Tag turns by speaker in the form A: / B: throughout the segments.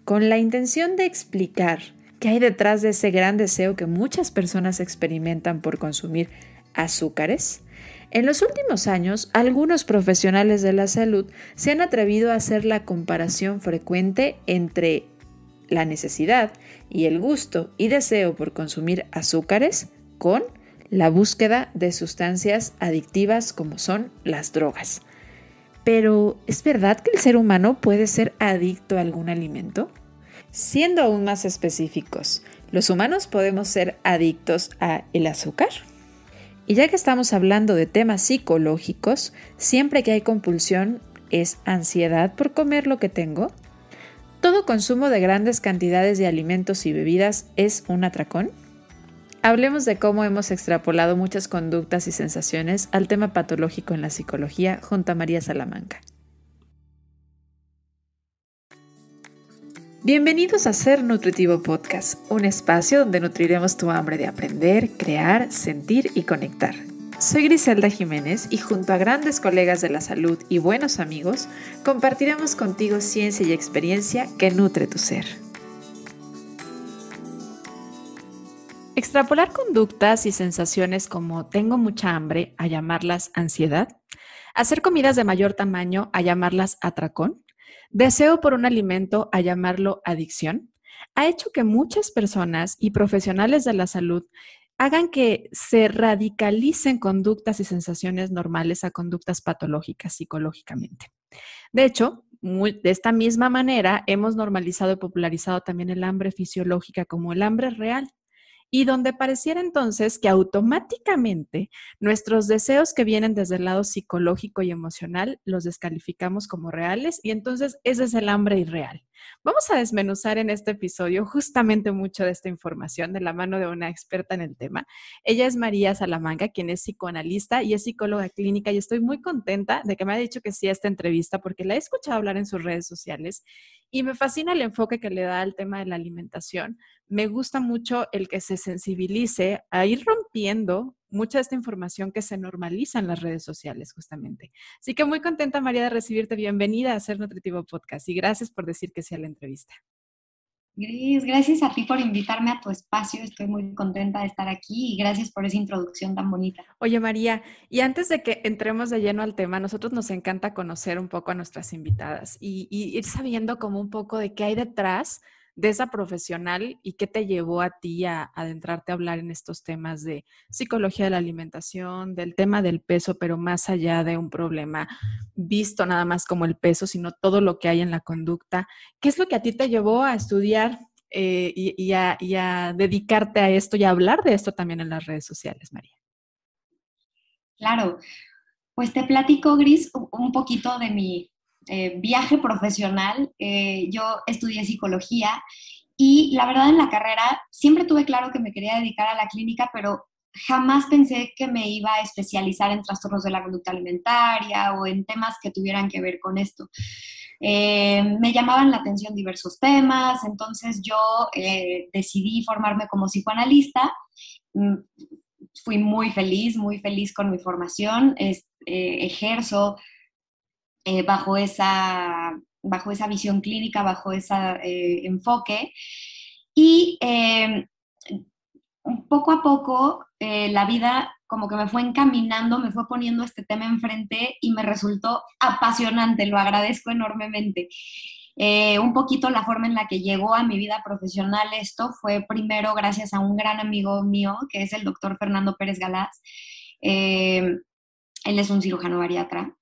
A: con la intención de explicar qué hay detrás de ese gran deseo que muchas personas experimentan por consumir azúcares. En los últimos años, algunos profesionales de la salud se han atrevido a hacer la comparación frecuente entre la necesidad y el gusto y deseo por consumir azúcares con la búsqueda de sustancias adictivas como son las drogas. Pero, ¿es verdad que el ser humano puede ser adicto a algún alimento? Siendo aún más específicos, ¿los humanos podemos ser adictos al azúcar? Y ya que estamos hablando de temas psicológicos, siempre que hay compulsión, ¿es ansiedad por comer lo que tengo? ¿Todo consumo de grandes cantidades de alimentos y bebidas es un atracón? Hablemos de cómo hemos extrapolado muchas conductas y sensaciones al tema patológico en la psicología junto a María Salamanca. Bienvenidos a Ser Nutritivo Podcast, un espacio donde nutriremos tu hambre de aprender, crear, sentir y conectar. Soy Griselda Jiménez y junto a grandes colegas de la salud y buenos amigos, compartiremos contigo ciencia y experiencia que nutre tu ser. Extrapolar conductas y sensaciones como tengo mucha hambre a llamarlas ansiedad, hacer comidas de mayor tamaño a llamarlas atracón, deseo por un alimento a llamarlo adicción, ha hecho que muchas personas y profesionales de la salud hagan que se radicalicen conductas y sensaciones normales a conductas patológicas psicológicamente. De hecho, de esta misma manera hemos normalizado y popularizado también el hambre fisiológica como el hambre real. Y donde pareciera entonces que automáticamente nuestros deseos que vienen desde el lado psicológico y emocional los descalificamos como reales y entonces ese es el hambre irreal. Vamos a desmenuzar en este episodio justamente mucho de esta información de la mano de una experta en el tema. Ella es María Salamanca, quien es psicoanalista y es psicóloga clínica y estoy muy contenta de que me haya dicho que sí a esta entrevista porque la he escuchado hablar en sus redes sociales y me fascina el enfoque que le da al tema de la alimentación. Me gusta mucho el que se sensibilice a ir rompiendo mucha de esta información que se normaliza en las redes sociales, justamente. Así que muy contenta, María, de recibirte. Bienvenida a Ser Nutritivo Podcast y gracias por decir que sí a la entrevista.
B: Gris, gracias a ti por invitarme a tu espacio. Estoy muy contenta de estar aquí y gracias por esa introducción tan bonita.
A: Oye, María, y antes de que entremos de lleno al tema, a nosotros nos encanta conocer un poco a nuestras invitadas y ir sabiendo como un poco de qué hay detrás de esa profesional y qué te llevó a ti a adentrarte a hablar en estos temas de psicología de la alimentación, del tema del peso, pero más allá de un problema visto nada más como el peso, sino todo lo que hay en la conducta. ¿Qué es lo que a ti te llevó a estudiar y a dedicarte a esto y a hablar de esto también en las redes sociales, María?
B: Claro, pues te platico, Gris, un poquito de mi viaje profesional. Yo estudié psicología y la verdad en la carrera siempre tuve claro que me quería dedicar a la clínica, pero jamás pensé que me iba a especializar en trastornos de la conducta alimentaria o en temas que tuvieran que ver con esto. Me llamaban la atención diversos temas, entonces yo decidí formarme como psicoanalista. Fui muy feliz con mi formación, ejerzo bajo esa visión clínica, bajo ese enfoque. Y poco a poco la vida como que me fue encaminando, me fue poniendo este tema enfrente y me resultó apasionante, lo agradezco enormemente. Un poquito la forma en la que llegó a mi vida profesional esto fue primero gracias a un gran amigo mío, que es el doctor Fernando Pérez Galaz. Él es un cirujano bariatra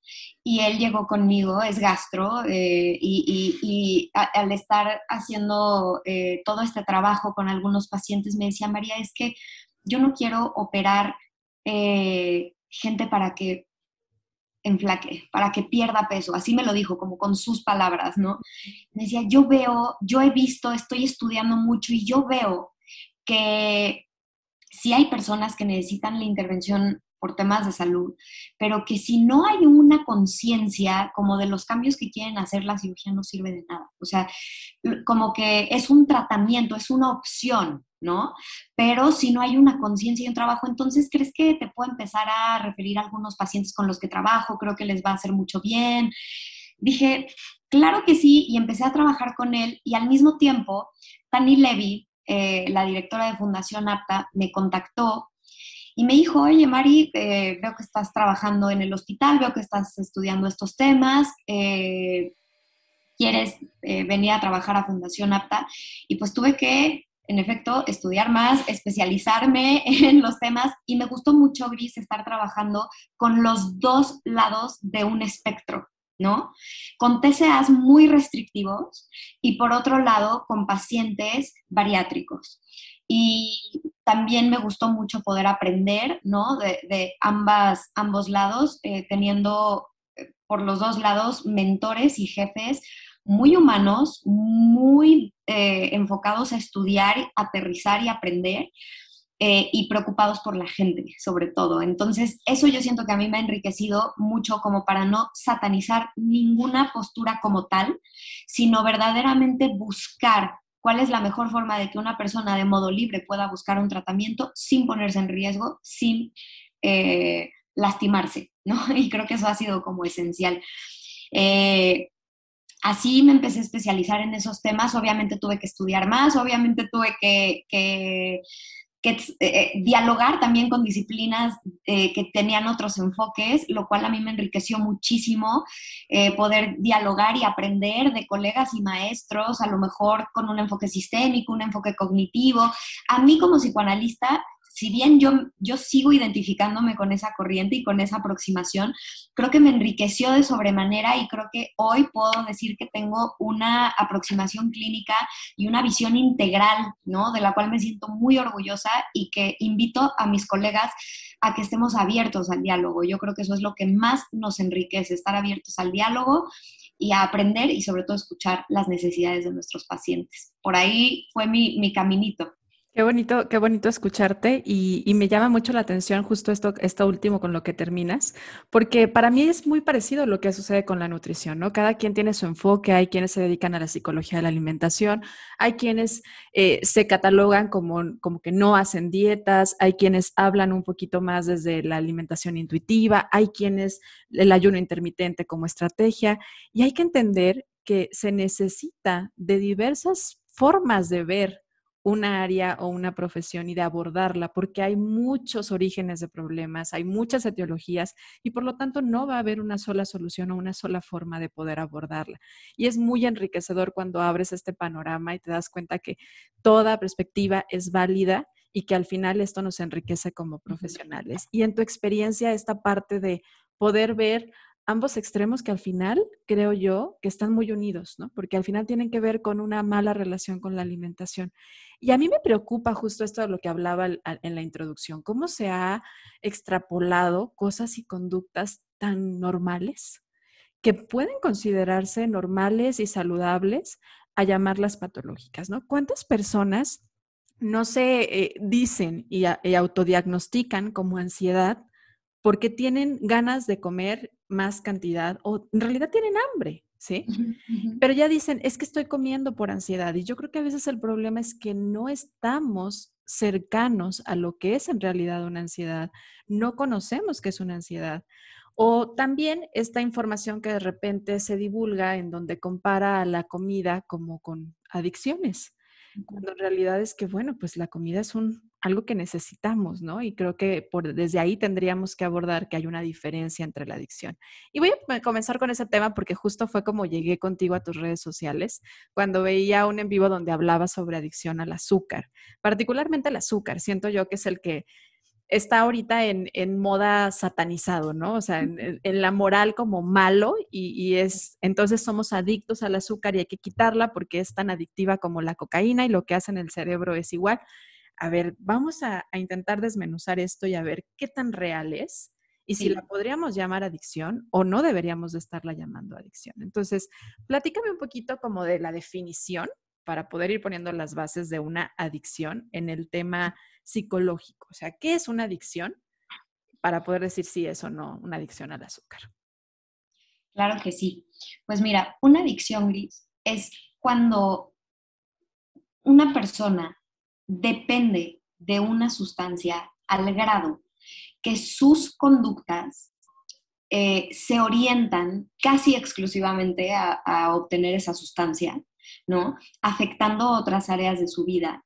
B: y él llegó conmigo, es gastro, al estar haciendo todo este trabajo con algunos pacientes me decía, María, es que yo no quiero operar gente para que enflaque, para que pierda peso, así me lo dijo, como con sus palabras, ¿no? Me decía, yo he visto, estoy estudiando mucho y yo veo que sí hay personas que necesitan la intervención por temas de salud, pero que si no hay una conciencia como de los cambios que quieren hacer, la cirugía no sirve de nada. O sea, como que es un tratamiento, es una opción, ¿no? Pero si no hay una conciencia y un trabajo, entonces, ¿crees que te puedo empezar a referir a algunos pacientes con los que trabajo? Creo que les va a hacer mucho bien. dije, claro que sí, y empecé a trabajar con él y al mismo tiempo, Tani Levy, la directora de Fundación APTA, me contactó y me dijo, oye, Mari, veo que estás trabajando en el hospital, veo que estás estudiando estos temas, ¿quieres venir a trabajar a Fundación APTA? Y pues tuve que, en efecto, estudiar más, especializarme en los temas y me gustó mucho, Gris, estar trabajando con los dos lados de un espectro, ¿no? Con TCAs muy restrictivos y por otro lado con pacientes bariátricos. Y también me gustó mucho poder aprender, ¿no? De ambos lados, teniendo por los dos lados mentores y jefes muy humanos, muy enfocados a estudiar, aterrizar y aprender, y preocupados por la gente, sobre todo. Entonces, eso yo siento que a mí me ha enriquecido mucho como para no satanizar ninguna postura como tal, sino verdaderamente buscar cuál es la mejor forma de que una persona de modo libre pueda buscar un tratamiento sin ponerse en riesgo, sin lastimarse, ¿no? Y creo que eso ha sido como esencial. Eh, Así me empecé a especializar en esos temas. Obviamente tuve que estudiar más, obviamente tuve que dialogar también con disciplinas que tenían otros enfoques, lo cual a mí me enriqueció muchísimo, poder dialogar y aprender de colegas y maestros, a lo mejor con un enfoque sistémico, un enfoque cognitivo. A mí como psicoanalista, si bien yo sigo identificándome con esa corriente y con esa aproximación, creo que me enriqueció de sobremanera y creo que hoy puedo decir que tengo una aproximación clínica y una visión integral, ¿no? De la cual me siento muy orgullosa y que invito a mis colegas a que estemos abiertos al diálogo. Yo creo que eso es lo que más nos enriquece, estar abiertos al diálogo y a aprender y sobre todo escuchar las necesidades de nuestros pacientes. Por ahí fue mi caminito.
A: Qué bonito escucharte y me llama mucho la atención justo esto último con lo que terminas, porque para mí es muy parecido lo que sucede con la nutrición, ¿no? Cada quien tiene su enfoque, hay quienes se dedican a la psicología de la alimentación, hay quienes se catalogan como que no hacen dietas, hay quienes hablan un poquito más desde la alimentación intuitiva, hay quienes el ayuno intermitente como estrategia, y hay que entender que se necesita de diversas formas de ver una área o una profesión y de abordarla, porque hay muchos orígenes de problemas, hay muchas etiologías y por lo tanto no va a haber una sola solución o una sola forma de poder abordarla. Y es muy enriquecedor cuando abres este panorama y te das cuenta que toda perspectiva es válida y que al final esto nos enriquece como profesionales. Y en tu experiencia, esta parte de poder ver ambos extremos que al final creo yo que están muy unidos, ¿no? Porque al final tienen que ver con una mala relación con la alimentación. Y a mí me preocupa justo esto de lo que hablaba en la introducción, cómo se ha extrapolado cosas y conductas tan normales que pueden considerarse normales y saludables a llamarlas patológicas, ¿no? ¿Cuántas personas no se dicen y autodiagnostican como ansiedad porque tienen ganas de comer más cantidad o en realidad tienen hambre, ¿sí?
B: Uh-huh, uh-huh.
A: Pero ya dicen, es que estoy comiendo por ansiedad. Y yo creo que a veces el problema es que no estamos cercanos a lo que es en realidad una ansiedad. No conocemos qué es una ansiedad. O también esta información que de repente se divulga en donde compara a la comida como con adicciones, cuando en realidad es que, bueno, pues la comida es algo que necesitamos, ¿no? Y creo que desde ahí tendríamos que abordar que hay una diferencia entre la adicción. Y voy a comenzar con ese tema porque justo fue como llegué contigo a tus redes sociales, cuando veía un en vivo donde hablaba sobre adicción al azúcar, particularmente al azúcar. Siento yo que es el que está ahorita en moda satanizado, ¿no? O sea, en la moral como malo y es, entonces somos adictos al azúcar y hay que quitarla porque es tan adictiva como la cocaína y lo que hace en el cerebro es igual. A ver, vamos a intentar desmenuzar esto y a ver qué tan real es y si la
B: Sí.
A: podríamos llamar adicción o no deberíamos de estarla llamando adicción. Entonces, platícame un poquito como de la definición para poder ir poniendo las bases de una adicción en el tema psicológico. O sea, ¿qué es una adicción? Para poder decir si es o no una adicción al azúcar.
B: Claro que sí. Pues mira, una adicción, Gris, es cuando una persona depende de una sustancia al grado que sus conductas se orientan casi exclusivamente a obtener esa sustancia, ¿no? Afectando otras áreas de su vida.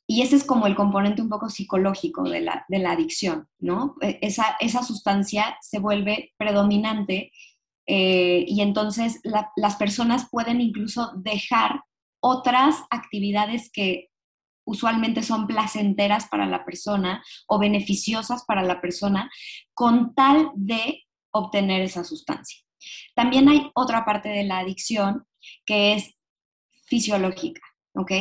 B: Y ese es como el componente un poco psicológico de la adicción, ¿no? Esa sustancia se vuelve predominante y entonces las personas pueden incluso dejar otras actividades que usualmente son placenteras para la persona o beneficiosas para la persona con tal de obtener esa sustancia. También hay otra parte de la adicción que es fisiológica, ¿ok?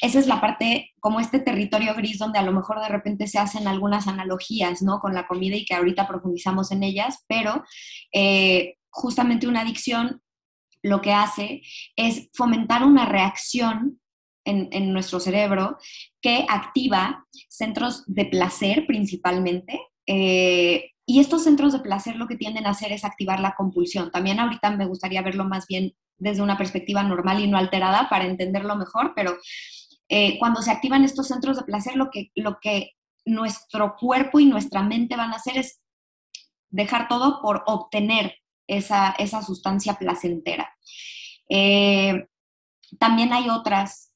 B: Esa es la parte, como este territorio gris donde a lo mejor de repente se hacen algunas analogías, ¿no? Con la comida y que ahorita profundizamos en ellas, pero justamente una adicción lo que hace es fomentar una reacción en nuestro cerebro que activa centros de placer principalmente. Y estos centros de placer lo que tienden a hacer es activar la compulsión. También ahorita me gustaría verlo más bien desde una perspectiva normal y no alterada para entenderlo mejor, pero cuando se activan estos centros de placer, lo que nuestro cuerpo y nuestra mente van a hacer es dejar todo por obtener esa sustancia placentera. También hay otras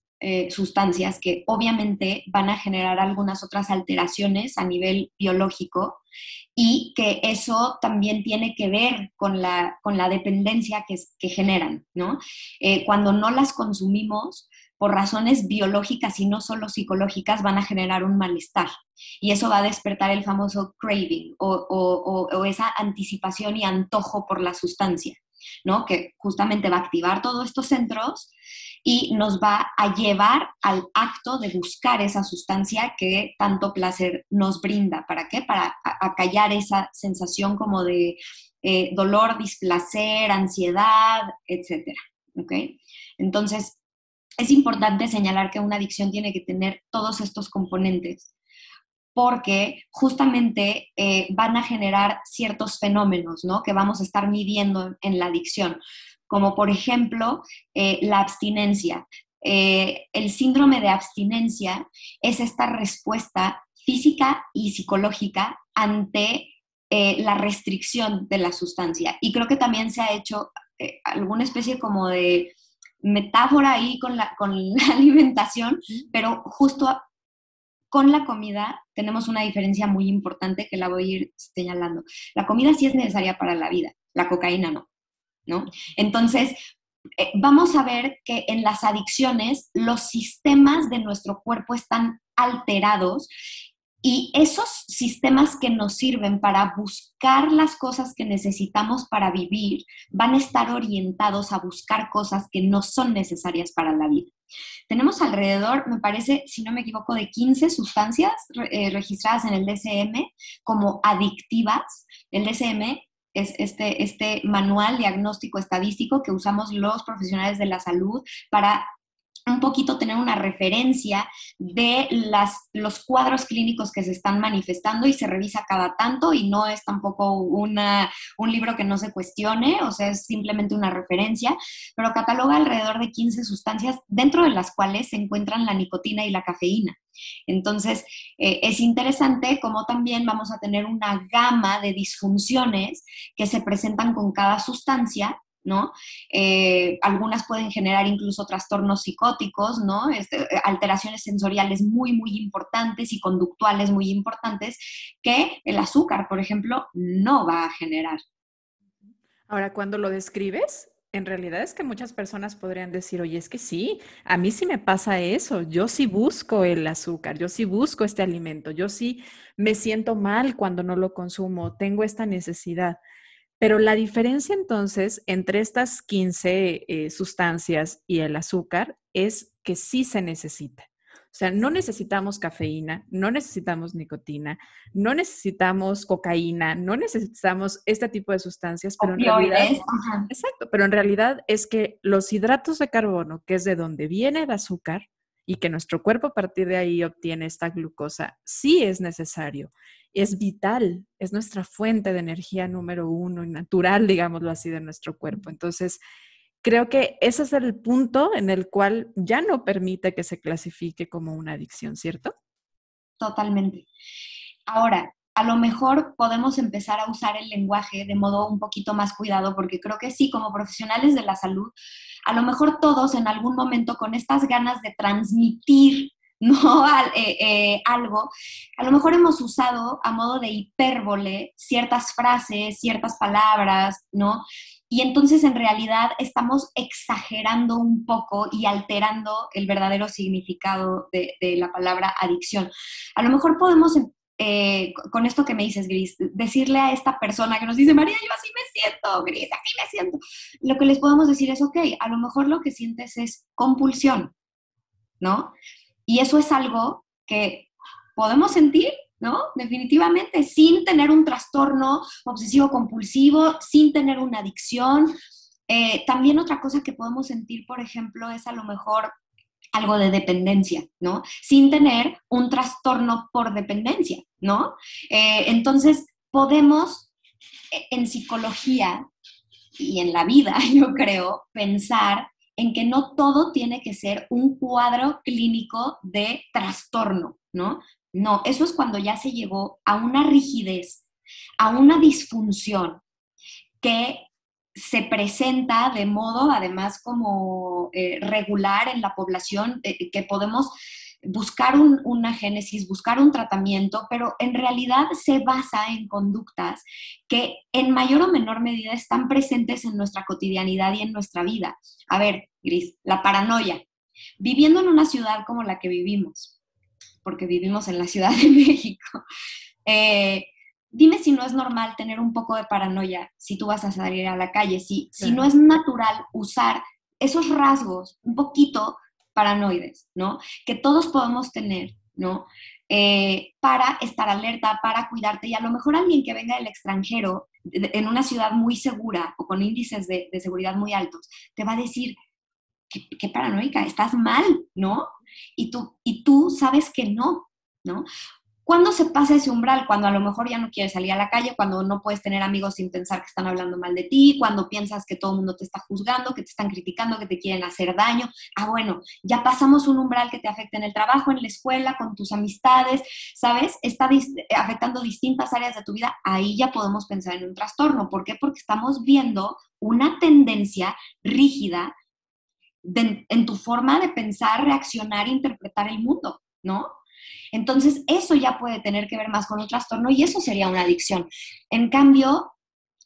B: sustancias que obviamente van a generar algunas otras alteraciones a nivel biológico y que eso también tiene que ver con la dependencia que generan, ¿no? Cuando no las consumimos por razones biológicas y no solo psicológicas, van a generar un malestar. Y eso va a despertar el famoso craving o esa anticipación y antojo por la sustancia, ¿no? Que justamente va a activar todos estos centros y nos va a llevar al acto de buscar esa sustancia que tanto placer nos brinda. ¿Para qué? Para acallar esa sensación como de dolor, displacer, ansiedad, etcétera. ¿Ok? Entonces, es importante señalar que una adicción tiene que tener todos estos componentes porque justamente van a generar ciertos fenómenos, ¿no? Que vamos a estar midiendo en la adicción, como por ejemplo la abstinencia. El síndrome de abstinencia es esta respuesta física y psicológica ante la restricción de la sustancia. Y creo que también se ha hecho alguna especie como de metáfora ahí con la alimentación, pero justo con la comida tenemos una diferencia muy importante que la voy a ir señalando. La comida sí es necesaria para la vida, la cocaína no, ¿no? Entonces, vamos a ver que en las adicciones los sistemas de nuestro cuerpo están alterados y esos sistemas que nos sirven para buscar las cosas que necesitamos para vivir van a estar orientados a buscar cosas que no son necesarias para la vida. Tenemos alrededor, me parece, si no me equivoco, de 15 sustancias registradas en el DSM como adictivas. El DSM es este manual diagnóstico estadístico que usamos los profesionales de la salud para un poquito tener una referencia de los cuadros clínicos que se están manifestando y se revisa cada tanto y no es tampoco un libro que no se cuestione, o sea, es simplemente una referencia, pero cataloga alrededor de 15 sustancias dentro de las cuales se encuentran la nicotina y la cafeína. Entonces, es interesante cómo también vamos a tener una gama de disfunciones que se presentan con cada sustancia, ¿no? Algunas pueden generar incluso trastornos psicóticos, ¿no? Alteraciones sensoriales muy, muy importantes y conductuales muy importantes que el azúcar, por ejemplo, no va a generar.
A: Ahora, cuando lo describes, en realidad es que muchas personas podrían decir, oye, es que sí, a mí sí me pasa eso, yo sí busco el azúcar, yo sí busco este alimento, yo sí me siento mal cuando no lo consumo, tengo esta necesidad. Pero la diferencia entonces entre estas 15 sustancias y el azúcar es que sí se necesita. O sea, no necesitamos cafeína, no necesitamos nicotina, no necesitamos cocaína, no necesitamos este tipo de sustancias, pero en realidad,
B: Opioides. Ajá.
A: exacto, pero en realidad es que los hidratos de carbono, que es de donde viene el azúcar y que nuestro cuerpo a partir de ahí obtiene esta glucosa, sí es necesario, es vital, es nuestra fuente de energía número uno y natural, digámoslo así, de nuestro cuerpo. Entonces, creo que ese es el punto en el cual ya no permite que se clasifique como una adicción, ¿cierto?
B: Totalmente. Ahora, a lo mejor podemos empezar a usar el lenguaje de modo un poquito más cuidado, porque creo que sí, como profesionales de la salud, a lo mejor todos en algún momento con estas ganas de transmitir, ¿no? Algo, a lo mejor hemos usado a modo de hipérbole ciertas frases, ciertas palabras, ¿no? Y entonces en realidad estamos exagerando un poco y alterando el verdadero significado de la palabra adicción. A lo mejor podemos con esto que me dices, Gris, decirle a esta persona que nos dice, María, yo así me siento, Gris, así me siento. Lo que les podemos decir es, ok, a lo mejor lo que sientes es compulsión, ¿no? Y eso es algo que podemos sentir, ¿no? Definitivamente, sin tener un trastorno obsesivo compulsivo, sin tener una adicción. También otra cosa que podemos sentir, por ejemplo, es a lo mejor algo de dependencia, ¿no? Sin tener un trastorno por dependencia, ¿no? Entonces, podemos en psicología y en la vida, yo creo, pensar en que no todo tiene que ser un cuadro clínico de trastorno, ¿no? No, eso es cuando ya se llegó a una rigidez, a una disfunción que se presenta de modo, además, como regular en la población, que podemos buscar una génesis, buscar un tratamiento, pero en realidad se basa en conductas que en mayor o menor medida están presentes en nuestra cotidianidad y en nuestra vida. A ver, Gris, la paranoia. Viviendo en una ciudad como la que vivimos, porque vivimos en la Ciudad de México, dime si no es normal tener un poco de paranoia si tú vas a salir a la calle, si no es natural usar esos rasgos un poquito paranoides, ¿no? Que todos podemos tener, ¿no? Para estar alerta, para cuidarte, y a lo mejor alguien que venga del extranjero, en una ciudad muy segura o con índices de seguridad muy altos, te va a decir, qué paranoica, estás mal, ¿no? Y tú sabes que no, ¿no? ¿Cuándo se pasa ese umbral? Cuando a lo mejor ya no quieres salir a la calle, cuando no puedes tener amigos sin pensar que están hablando mal de ti, cuando piensas que todo el mundo te está juzgando, que te están criticando, que te quieren hacer daño. Ah, bueno, ya pasamos un umbral que te afecta en el trabajo, en la escuela, con tus amistades, ¿sabes? Está afectando distintas áreas de tu vida. Ahí ya podemos pensar en un trastorno. ¿Por qué? Porque estamos viendo una tendencia rígida en tu forma de pensar, reaccionar e interpretar el mundo, ¿no? Entonces, eso ya puede tener que ver más con un trastorno y eso sería una adicción. En cambio,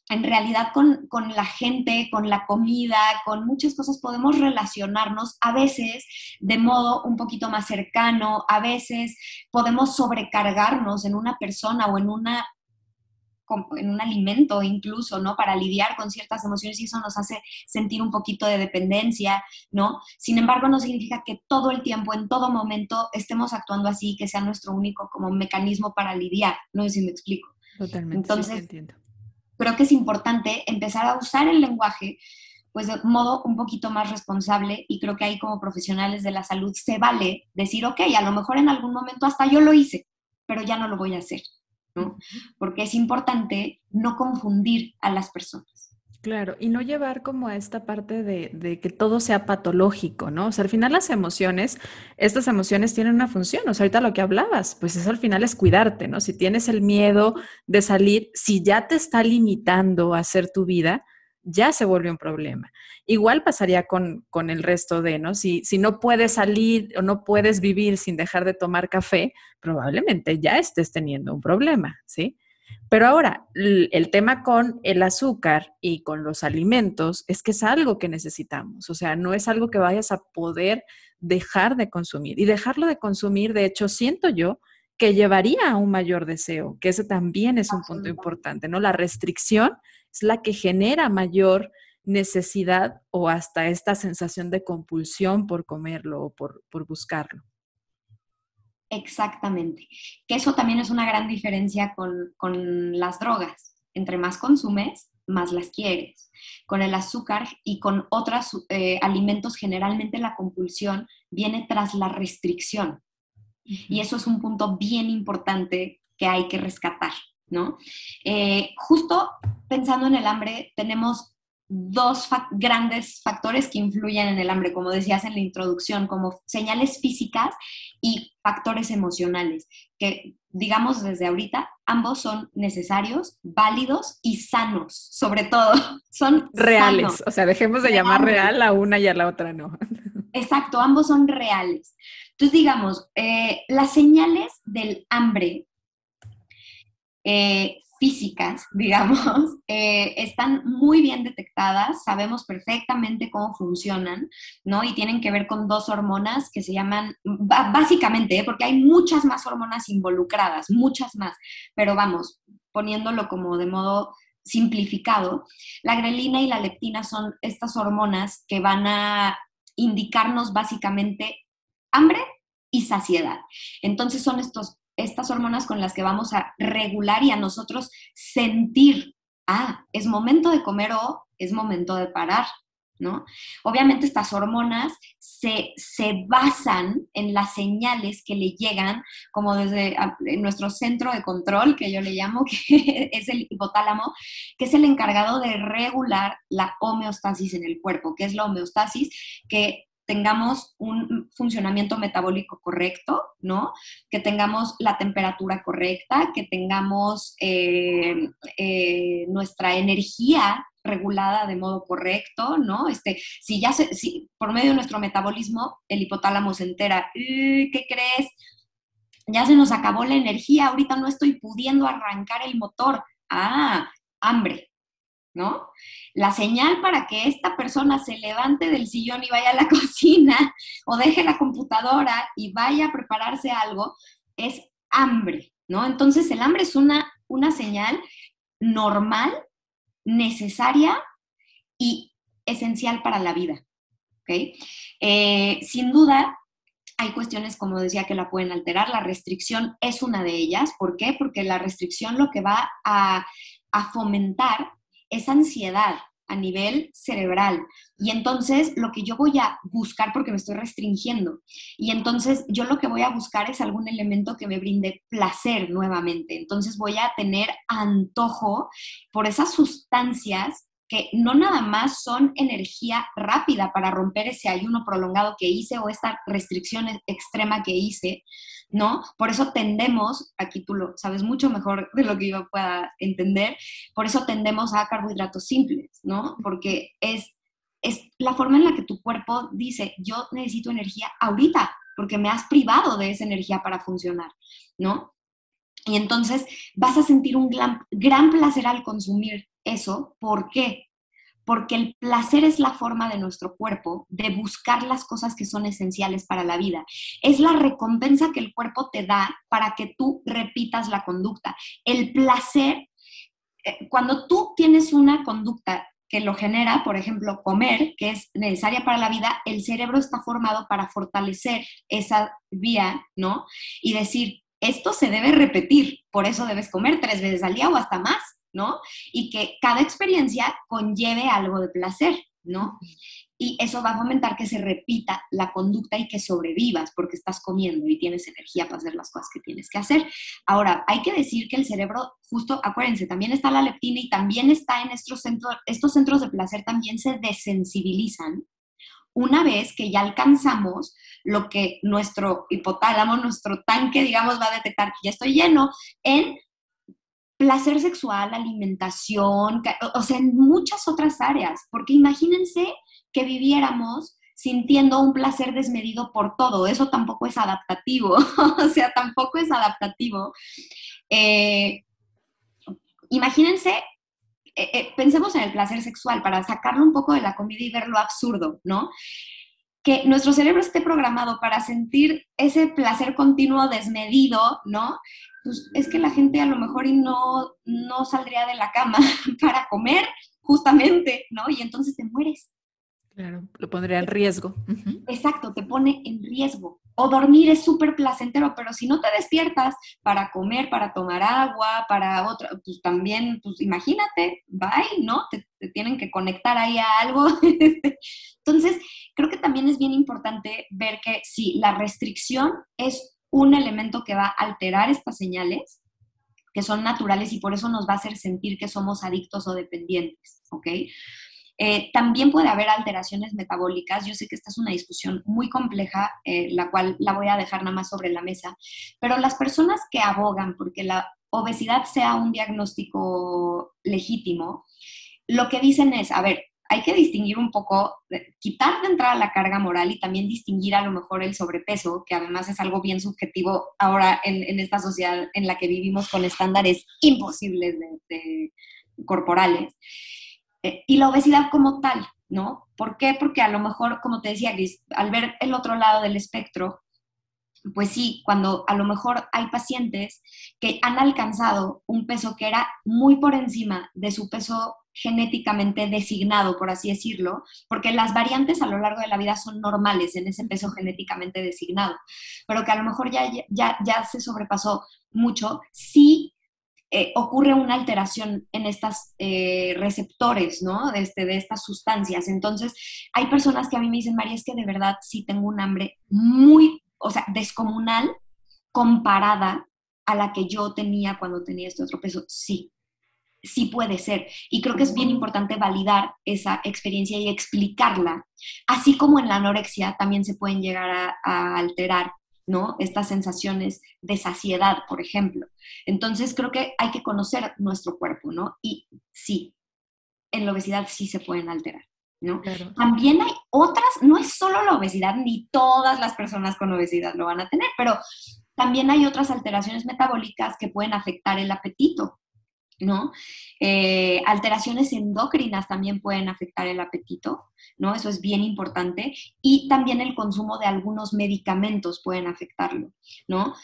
B: en realidad con la gente, con la comida, con muchas cosas podemos relacionarnos a veces de modo un poquito más cercano, a veces podemos sobrecargarnos en una persona o en un alimento incluso, ¿no? Para lidiar con ciertas emociones y eso nos hace sentir un poquito de dependencia, ¿no? Sin embargo, no significa que todo el tiempo, en todo momento, estemos actuando así, que sea nuestro único como mecanismo para lidiar, no sé si me explico.
A: Totalmente, sí, sí,
B: Entonces,
A: entiendo.
B: creo que es importante empezar a usar el lenguaje pues de modo un poquito más responsable y creo que ahí como profesionales de la salud se vale decir, ok, a lo mejor en algún momento hasta yo lo hice, pero ya no lo voy a hacer, ¿no? Porque es importante no confundir a las personas.
A: Claro, y no llevar como a esta parte de que todo sea patológico, ¿no? O sea, al final las emociones, estas emociones tienen una función, o sea, ahorita lo que hablabas, pues eso al final es cuidarte, ¿no? Si tienes el miedo de salir, si ya te está limitando a hacer tu vida, ya se vuelve un problema. Igual pasaría con el resto de, ¿no? Si no puedes salir o no puedes vivir sin dejar de tomar café, probablemente ya estés teniendo un problema, ¿sí? Pero ahora, el tema con el azúcar y con los alimentos es que es algo que necesitamos, o sea, no es algo que vayas a poder dejar de consumir. Y dejarlo de consumir, de hecho, siento yo que llevaría a un mayor deseo, que ese también es un punto
B: Absolutamente.
A: importante, ¿no? La restricción es la que genera mayor necesidad o hasta esta sensación de compulsión por comerlo o por buscarlo.
B: Exactamente. Que eso también es una gran diferencia con las drogas. Entre más consumes, más las quieres. Con el azúcar y con otros alimentos, generalmente la compulsión viene tras la restricción. Y
A: Ujú.
B: eso es un punto bien importante que hay que rescatar, ¿no? Justo pensando en el hambre, tenemos grandes factores que influyen en el hambre, como decías en la introducción, como señales físicas y factores emocionales, que digamos desde ahorita, ambos son necesarios, válidos y sanos, sobre todo, son sanos.
A: Reales, o sea, dejemos de llamar real a una y a la otra no.
B: Exacto, ambos son reales. Entonces, digamos, las señales del hambre físicas, digamos, están muy bien detectadas, sabemos perfectamente cómo funcionan, ¿no? Y tienen que ver con dos hormonas que se llaman, básicamente, porque hay muchas más hormonas involucradas, muchas más, pero vamos, poniéndolo como de modo simplificado, la grelina y la leptina son estas hormonas que van a indicarnos básicamente hambre y saciedad. Entonces son estas hormonas con las que vamos a regular y a nosotros sentir, es momento de comer o es momento de parar, ¿no? Obviamente estas hormonas se basan en las señales que le llegan como desde nuestro centro de control, que yo le llamo, que es el hipotálamo, que es el encargado de regular la homeostasis en el cuerpo. ¿Qué es la homeostasis? Que tengamos un funcionamiento metabólico correcto, ¿no? Que tengamos la temperatura correcta, que tengamos nuestra energía regulada de modo correcto, ¿no? Si por medio de nuestro metabolismo el hipotálamo se entera, ¿qué crees? Ya se nos acabó la energía, ahorita no estoy pudiendo arrancar el motor. Hambre, ¿no? La señal para que esta persona se levante del sillón y vaya a la cocina o deje la computadora y vaya a prepararse algo es hambre, ¿no? Entonces el hambre es una señal normal, necesaria y esencial para la vida, ¿ok? Sin duda, hay cuestiones, como decía, que la pueden alterar. La restricción es una de ellas. ¿Por qué? Porque la restricción lo que va a fomentar es ansiedad a nivel cerebral. Y entonces lo que yo voy a buscar, porque me estoy restringiendo, y entonces yo lo que voy a buscar es algún elemento que me brinde placer nuevamente. Entonces voy a tener antojo por esas sustancias que no nada más son energía rápida para romper ese ayuno prolongado que hice o esta restricción extrema que hice, ¿no? Por eso tendemos, aquí tú lo sabes mucho mejor de lo que yo pueda entender, por eso tendemos a carbohidratos simples, ¿no? Porque es la forma en la que tu cuerpo dice, yo necesito energía ahorita, porque me has privado de esa energía para funcionar, ¿no? Y entonces vas a sentir un gran placer al consumir eso. ¿Por qué? Porque el placer es la forma de nuestro cuerpo de buscar las cosas que son esenciales para la vida. Es la recompensa que el cuerpo te da para que tú repitas la conducta. El placer, cuando tú tienes una conducta que lo genera, por ejemplo, comer, que es necesaria para la vida, el cerebro está formado para fortalecer esa vía, ¿no? Y decir, esto se debe repetir, por eso debes comer 3 veces al día o hasta más, ¿no? Y que cada experiencia conlleve algo de placer, ¿no? Y eso va a fomentar que se repita la conducta y que sobrevivas porque estás comiendo y tienes energía para hacer las cosas que tienes que hacer. Ahora, hay que decir que el cerebro, justo, acuérdense, también está la leptina y también está en estos centros de placer también se desensibilizan una vez que ya alcanzamos lo que nuestro hipotálamo, nuestro tanque, digamos, va a detectar que ya estoy lleno en placer sexual, alimentación, o sea, en muchas otras áreas, porque imagínense que viviéramos sintiendo un placer desmedido por todo, eso tampoco es adaptativo, o sea, tampoco es adaptativo. Imagínense, pensemos en el placer sexual para sacarlo un poco de la comida y ver lo absurdo, ¿no? Que nuestro cerebro esté programado para sentir ese placer continuo desmedido, ¿no? Pues es que la gente a lo mejor no saldría de la cama para comer, justamente, ¿no? Y entonces te mueres.
A: Claro, lo pondría en riesgo.
B: Exacto, te pone en riesgo. O dormir es súper placentero, pero si no te despiertas para comer, para tomar agua, para otra, pues también, pues imagínate, bye, ¿no? Te tienen que conectar ahí a algo. Entonces, creo que también es bien importante ver que sí, la restricción es un elemento que va a alterar estas señales, que son naturales y por eso nos va a hacer sentir que somos adictos o dependientes, ¿ok? También puede haber alteraciones metabólicas. Yo sé que esta es una discusión muy compleja, la cual la voy a dejar nada más sobre la mesa, pero las personas que abogan porque la obesidad sea un diagnóstico legítimo, lo que dicen es, a ver, hay que distinguir un poco, quitar de entrada la carga moral y también distinguir a lo mejor el sobrepeso, que además es algo bien subjetivo ahora en esta sociedad en la que vivimos con estándares imposibles corporales. Y la obesidad como tal, ¿no? ¿Por qué? Porque a lo mejor, como te decía Gris, al ver el otro lado del espectro, pues sí, cuando a lo mejor hay pacientes que han alcanzado un peso que era muy por encima de su peso genéticamente designado, por así decirlo, porque las variantes a lo largo de la vida son normales en ese peso genéticamente designado, pero que a lo mejor ya se sobrepasó mucho, sí ocurre una alteración en estos receptores, ¿no? De estas sustancias. Entonces, hay personas que a mí me dicen, María, es que de verdad sí tengo un hambre muy, o sea, descomunal comparada a la que yo tenía cuando tenía este otro peso. Sí, sí puede ser. Y creo que es bien importante validar esa experiencia y explicarla. Así como en la anorexia también se pueden llegar a alterar, ¿no? Estas sensaciones de saciedad, por ejemplo. Entonces creo que hay que conocer nuestro cuerpo, ¿no? Y sí, en la obesidad sí se pueden alterar, ¿no?
A: Claro.
B: También hay otras, no es solo la obesidad, ni todas las personas con obesidad lo van a tener, pero también hay otras alteraciones metabólicas que pueden afectar el apetito, ¿no? Alteraciones endocrinas también pueden afectar el apetito, ¿no? Eso es bien importante. Y también el consumo de algunos medicamentos pueden afectarlo, ¿no?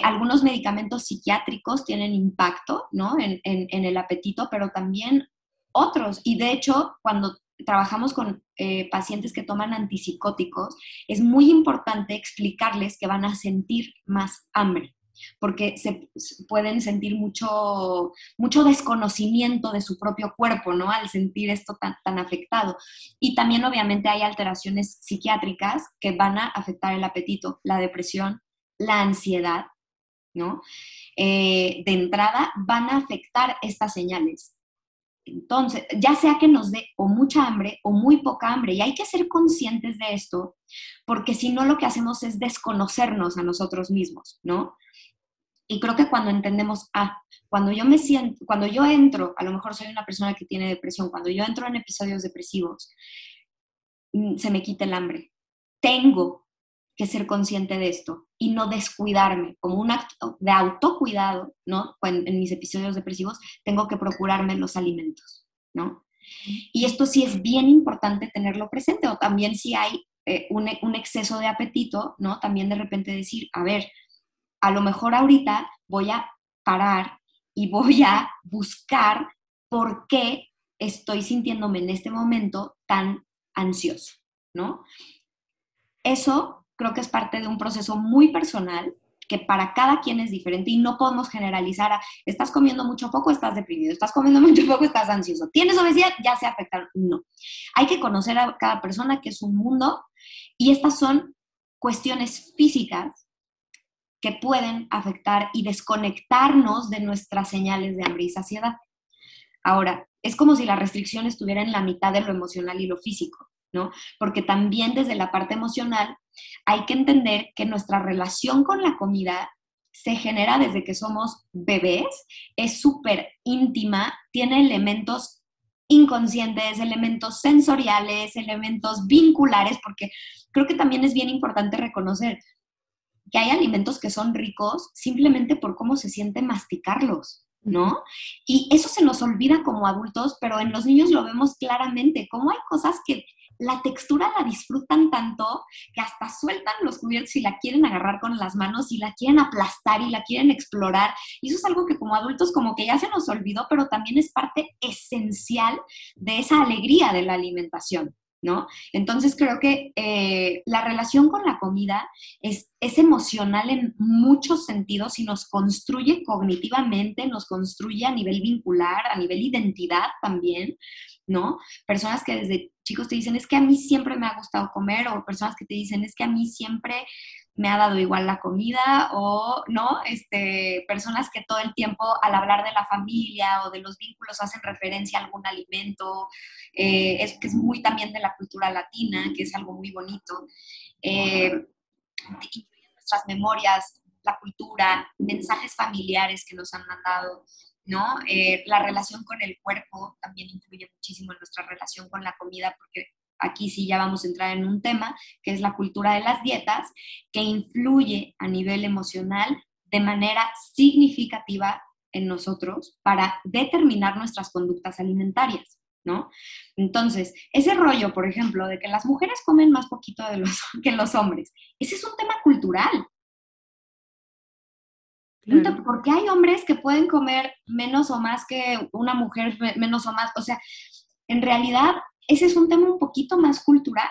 B: Algunos medicamentos psiquiátricos tienen impacto, ¿no? En el apetito, pero también otros. Y de hecho, cuando trabajamos con pacientes que toman antipsicóticos, es muy importante explicarles que van a sentir más hambre, porque se pueden sentir mucho desconocimiento de su propio cuerpo, ¿no? Al sentir esto tan afectado. Y también obviamente hay alteraciones psiquiátricas que van a afectar el apetito, la depresión, la ansiedad, ¿no? De entrada van a afectar estas señales. Entonces, ya sea que nos dé o mucha hambre o muy poca hambre, y hay que ser conscientes de esto, porque si no lo que hacemos es desconocernos a nosotros mismos, ¿no? Y creo que cuando entendemos, cuando yo me siento, cuando yo entro, a lo mejor soy una persona que tiene depresión, cuando yo entro en episodios depresivos, se me quita el hambre. Tengo que ser consciente de esto y no descuidarme, como un acto de autocuidado, ¿no? En mis episodios depresivos tengo que procurarme los alimentos, ¿no? Y esto sí es bien importante tenerlo presente, o también si hay un exceso de apetito, ¿no? También de repente decir, a ver, a lo mejor ahorita voy a parar y voy a buscar por qué estoy sintiéndome en este momento tan ansioso, ¿no? Eso creo que es parte de un proceso muy personal que para cada quien es diferente y no podemos generalizar a estás comiendo mucho poco, estás deprimido, estás comiendo mucho poco, estás ansioso, tienes obesidad, ya se afecta. No. Hay que conocer a cada persona, que es un mundo, y estas son cuestiones físicas que pueden afectar y desconectarnos de nuestras señales de hambre y saciedad. Ahora, es como si la restricción estuviera en la mitad de lo emocional y lo físico, ¿no? Porque también desde la parte emocional hay que entender que nuestra relación con la comida se genera desde que somos bebés, es súper íntima, tiene elementos inconscientes, elementos sensoriales, elementos vinculares, porque creo que también es bien importante reconocer que hay alimentos que son ricos simplemente por cómo se siente masticarlos, ¿no? Y eso se nos olvida como adultos, pero en los niños lo vemos claramente, cómo hay cosas que la textura la disfrutan tanto que hasta sueltan los cubiertos y la quieren agarrar con las manos y la quieren aplastar y la quieren explorar. Y eso es algo que como adultos como que ya se nos olvidó, pero también es parte esencial de esa alegría de la alimentación, ¿no? Entonces creo que la relación con la comida es emocional en muchos sentidos y nos construye cognitivamente, nos construye a nivel vincular, a nivel identidad también, ¿no? Personas que desde chicos te dicen, es que a mí siempre me ha gustado comer, o personas que te dicen, es que a mí siempre me ha dado igual la comida, o no, personas que todo el tiempo al hablar de la familia o de los vínculos hacen referencia a algún alimento, es que es muy también de la cultura latina, que es algo muy bonito. Incluyen nuestras memorias, la cultura, mensajes familiares que nos han mandado, ¿no? La relación con el cuerpo también influye muchísimo en nuestra relación con la comida, porque aquí sí ya vamos a entrar en un tema que es la cultura de las dietas, que influye a nivel emocional de manera significativa en nosotros para determinar nuestras conductas alimentarias, ¿no? Entonces, ese rollo, por ejemplo, de que las mujeres comen más poquito que los hombres, ese es un tema cultural.
A: Claro.
B: ¿Por qué hay hombres que pueden comer menos o más que una mujer menos o más? O sea, en realidad, ese es un tema un poquito más cultural.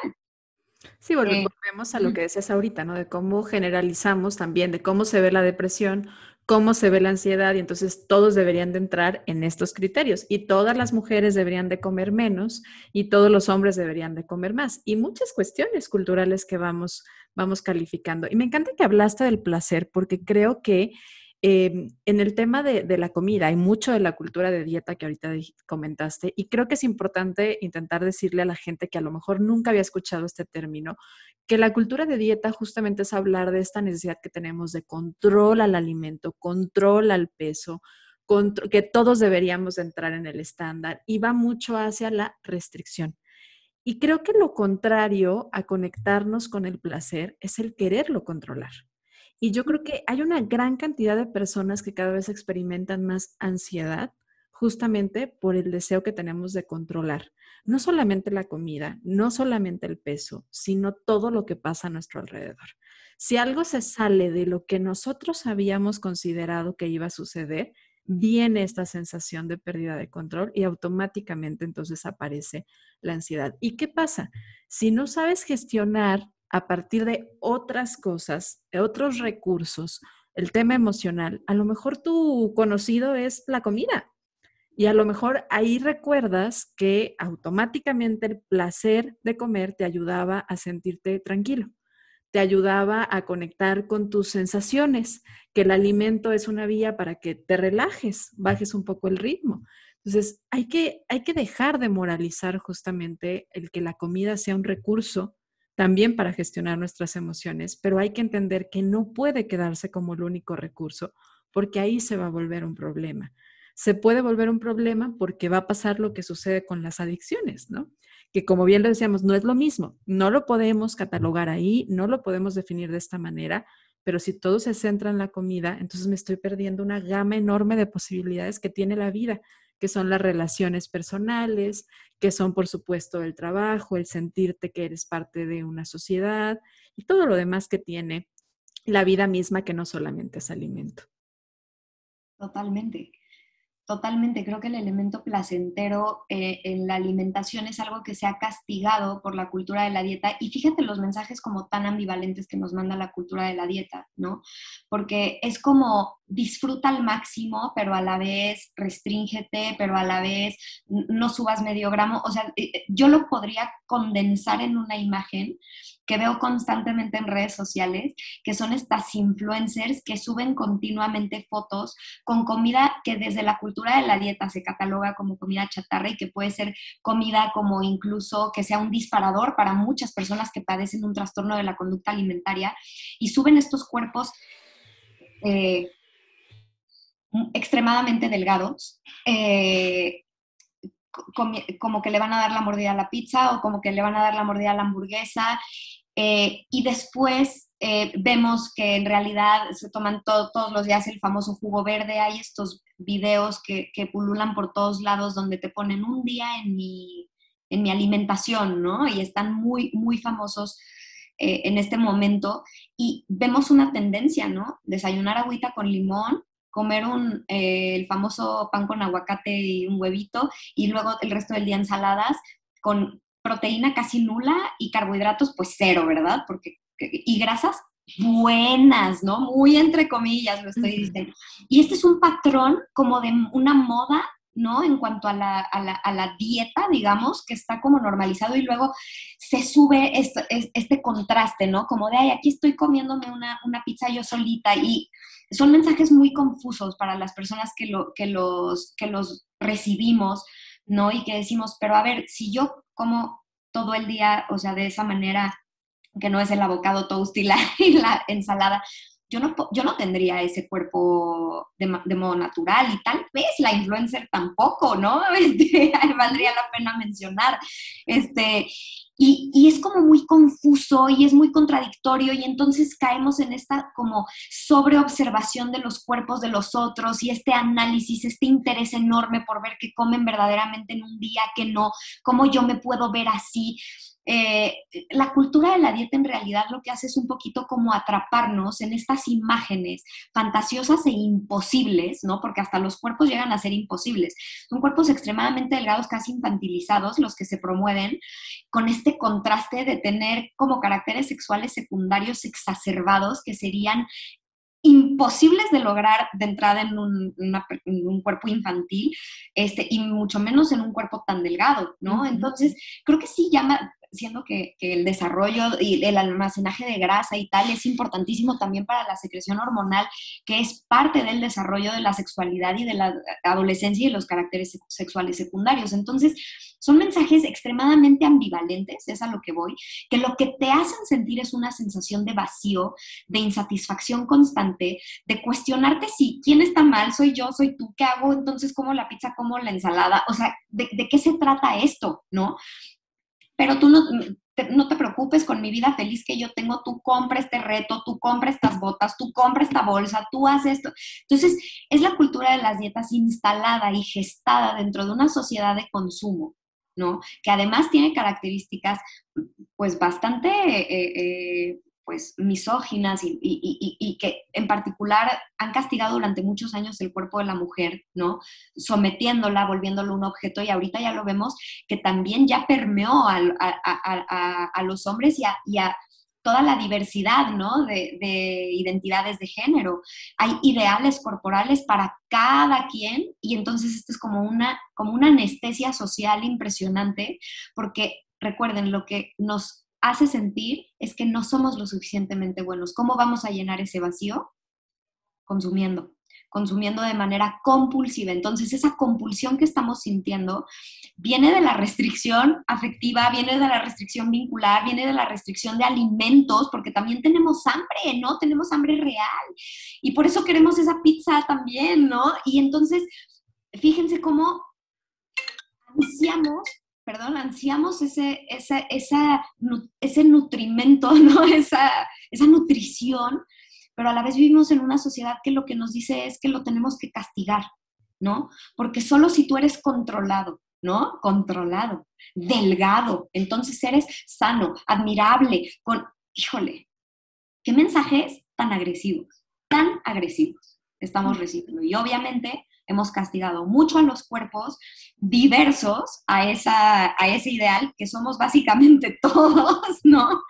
A: Sí,
B: Eh,
A: volvemos a lo que decías ahorita, ¿no? De cómo generalizamos también, de cómo se ve la depresión, cómo se ve la ansiedad, y entonces todos deberían de entrar en estos criterios, y todas las mujeres deberían de comer menos, y todos los hombres deberían de comer más, y muchas cuestiones culturales que vamos calificando. Y me encanta que hablaste del placer, porque creo que en el tema de la comida hay mucho de la cultura de dieta que ahorita comentaste, y creo que es importante intentar decirle a la gente que a lo mejor nunca había escuchado este término, que la cultura de dieta justamente es hablar de esta necesidad que tenemos de control al alimento, control al peso, que todos deberíamos de entrar en el estándar, y va mucho hacia la restricción. Y creo que lo contrario a conectarnos con el placer es el quererlo controlar. Y yo creo que hay una gran cantidad de personas que cada vez experimentan más ansiedad justamente por el deseo que tenemos de controlar. No solamente la comida, no solamente el peso, sino todo lo que pasa a nuestro alrededor. Si algo se sale de lo que nosotros habíamos considerado que iba a suceder, viene esta sensación de pérdida de control y automáticamente entonces aparece la ansiedad. ¿Y qué pasa? Si no sabes gestionar a partir de otras cosas, de otros recursos, el tema emocional, a lo mejor tu conocido es la comida. Y a lo mejor ahí recuerdas que automáticamente el placer de comer te ayudaba a sentirte tranquilo, te ayudaba a conectar con tus sensaciones, que el alimento es una vía para que te relajes, bajes un poco el ritmo. Entonces, hay que dejar de moralizar justamente el que la comida sea un recurso también para gestionar nuestras emociones, pero hay que entender que no puede quedarse como el único recurso, porque ahí se va a volver un problema. Se puede volver un problema porque va a pasar lo que sucede con las adicciones, ¿no? Que como bien lo decíamos, no es lo mismo, no lo podemos catalogar ahí, no lo podemos definir de esta manera, pero si todo se centra en la comida, entonces me estoy perdiendo una gama enorme de posibilidades que tiene la vida, que son las relaciones personales, que son por supuesto el trabajo, el sentirte que eres parte de una sociedad y todo lo demás que tiene la vida misma, que no solamente es alimento.
B: Totalmente. Totalmente, creo que el elemento placentero en la alimentación es algo que se ha castigado por la cultura de la dieta, y fíjate los mensajes como tan ambivalentes que nos manda la cultura de la dieta, ¿no? Porque es como disfruta al máximo, pero a la vez restríngete, pero a la vez no subas medio gramo. O sea, yo lo podría condensar en una imagen que veo constantemente en redes sociales, que son estas influencers que suben continuamente fotos con comida que desde la cultura de la dieta se cataloga como comida chatarra, y que puede ser comida como incluso que sea un disparador para muchas personas que padecen un trastorno de la conducta alimentaria, y suben estos cuerpos eh, extremadamente delgados, como que le van a dar la mordida a la pizza o como que le van a dar la mordida a la hamburguesa, y después vemos que en realidad se toman todos los días el famoso jugo verde. Hay estos videos que pululan por todos lados donde te ponen un día en mi alimentación, ¿no? Y están muy, muy famosos en este momento, y vemos una tendencia, ¿no? Desayunar agüita con limón, comer el famoso pan con aguacate y un huevito, y luego el resto del día ensaladas con proteína casi nula y carbohidratos pues cero, ¿verdad? Y grasas buenas, ¿no? Muy entre comillas lo estoy
A: Ujú.
B: diciendo. Y este es un patrón como de una moda ¿no? En cuanto a la dieta, digamos, que está como normalizado y luego se sube este contraste, ¿no? Como de, ay, aquí estoy comiéndome una pizza yo solita y son mensajes muy confusos para las personas que los recibimos, ¿no? Y que decimos, pero a ver, si yo como todo el día, o sea, de esa manera que no es el avocado toast y la ensalada, yo no tendría ese cuerpo de modo natural y tal vez la influencer tampoco, ¿no? Valdría la pena mencionar. Y es como muy confuso y es muy contradictorio y entonces caemos en esta como sobreobservación de los cuerpos de los otros y este análisis, este interés enorme por ver qué comen verdaderamente en un día, que no, cómo yo me puedo ver así. Eh, la cultura de la dieta en realidad lo que hace es un poquito como atraparnos en estas imágenes fantasiosas e imposibles, ¿no? Porque hasta los cuerpos llegan a ser imposibles. Son cuerpos extremadamente delgados, casi infantilizados, los que se promueven, con este contraste de tener como caracteres sexuales secundarios exacerbados que serían imposibles de lograr de entrada en un cuerpo infantil, y mucho menos en un cuerpo tan delgado, ¿no? Uh-huh. Entonces, creo que sí llama, siendo que el desarrollo y el almacenaje de grasa y tal es importantísimo también para la secreción hormonal, que es parte del desarrollo de la sexualidad y de la adolescencia y de los caracteres sexuales secundarios. Entonces, son mensajes extremadamente ambivalentes, es a lo que voy, que lo que te hacen sentir es una sensación de vacío, de insatisfacción constante, de cuestionarte si quién está mal, soy yo, soy tú, ¿qué hago? Entonces, ¿como la pizza, como la ensalada? O sea, ¿de qué se trata esto, no? Pero tú no te preocupes con mi vida feliz que yo tengo, tú compra este reto, tú compra estas botas, tú compra esta bolsa, tú haces esto. Entonces, es la cultura de las dietas instalada y gestada dentro de una sociedad de consumo, ¿no? Que además tiene características, pues, bastante pues misóginas y que en particular han castigado durante muchos años el cuerpo de la mujer, ¿no? Sometiéndola, volviéndolo un objeto, y ahorita ya lo vemos que también ya permeó a los hombres y a toda la diversidad, ¿no? De identidades de género. Hay ideales corporales para cada quien y entonces esto es como una anestesia social impresionante porque recuerden, lo que nos hace sentir es que no somos lo suficientemente buenos. ¿Cómo vamos a llenar ese vacío? Consumiendo de manera compulsiva. Entonces, esa compulsión que estamos sintiendo viene de la restricción afectiva, viene de la restricción vincular, viene de la restricción de alimentos, porque también tenemos hambre, ¿no? Tenemos hambre real. Y por eso queremos esa pizza también, ¿no? Y entonces, fíjense cómo ansiamos ese nutrimento, ¿no? Esa nutrición, pero a la vez vivimos en una sociedad que lo que nos dice es que lo tenemos que castigar, ¿no? Porque solo si tú eres controlado, ¿no? Controlado, delgado, entonces eres sano, admirable, híjole, ¿qué mensajes tan agresivos estamos recibiendo? Y obviamente hemos castigado mucho a los cuerpos diversos a ese ideal, que somos básicamente todos, ¿no?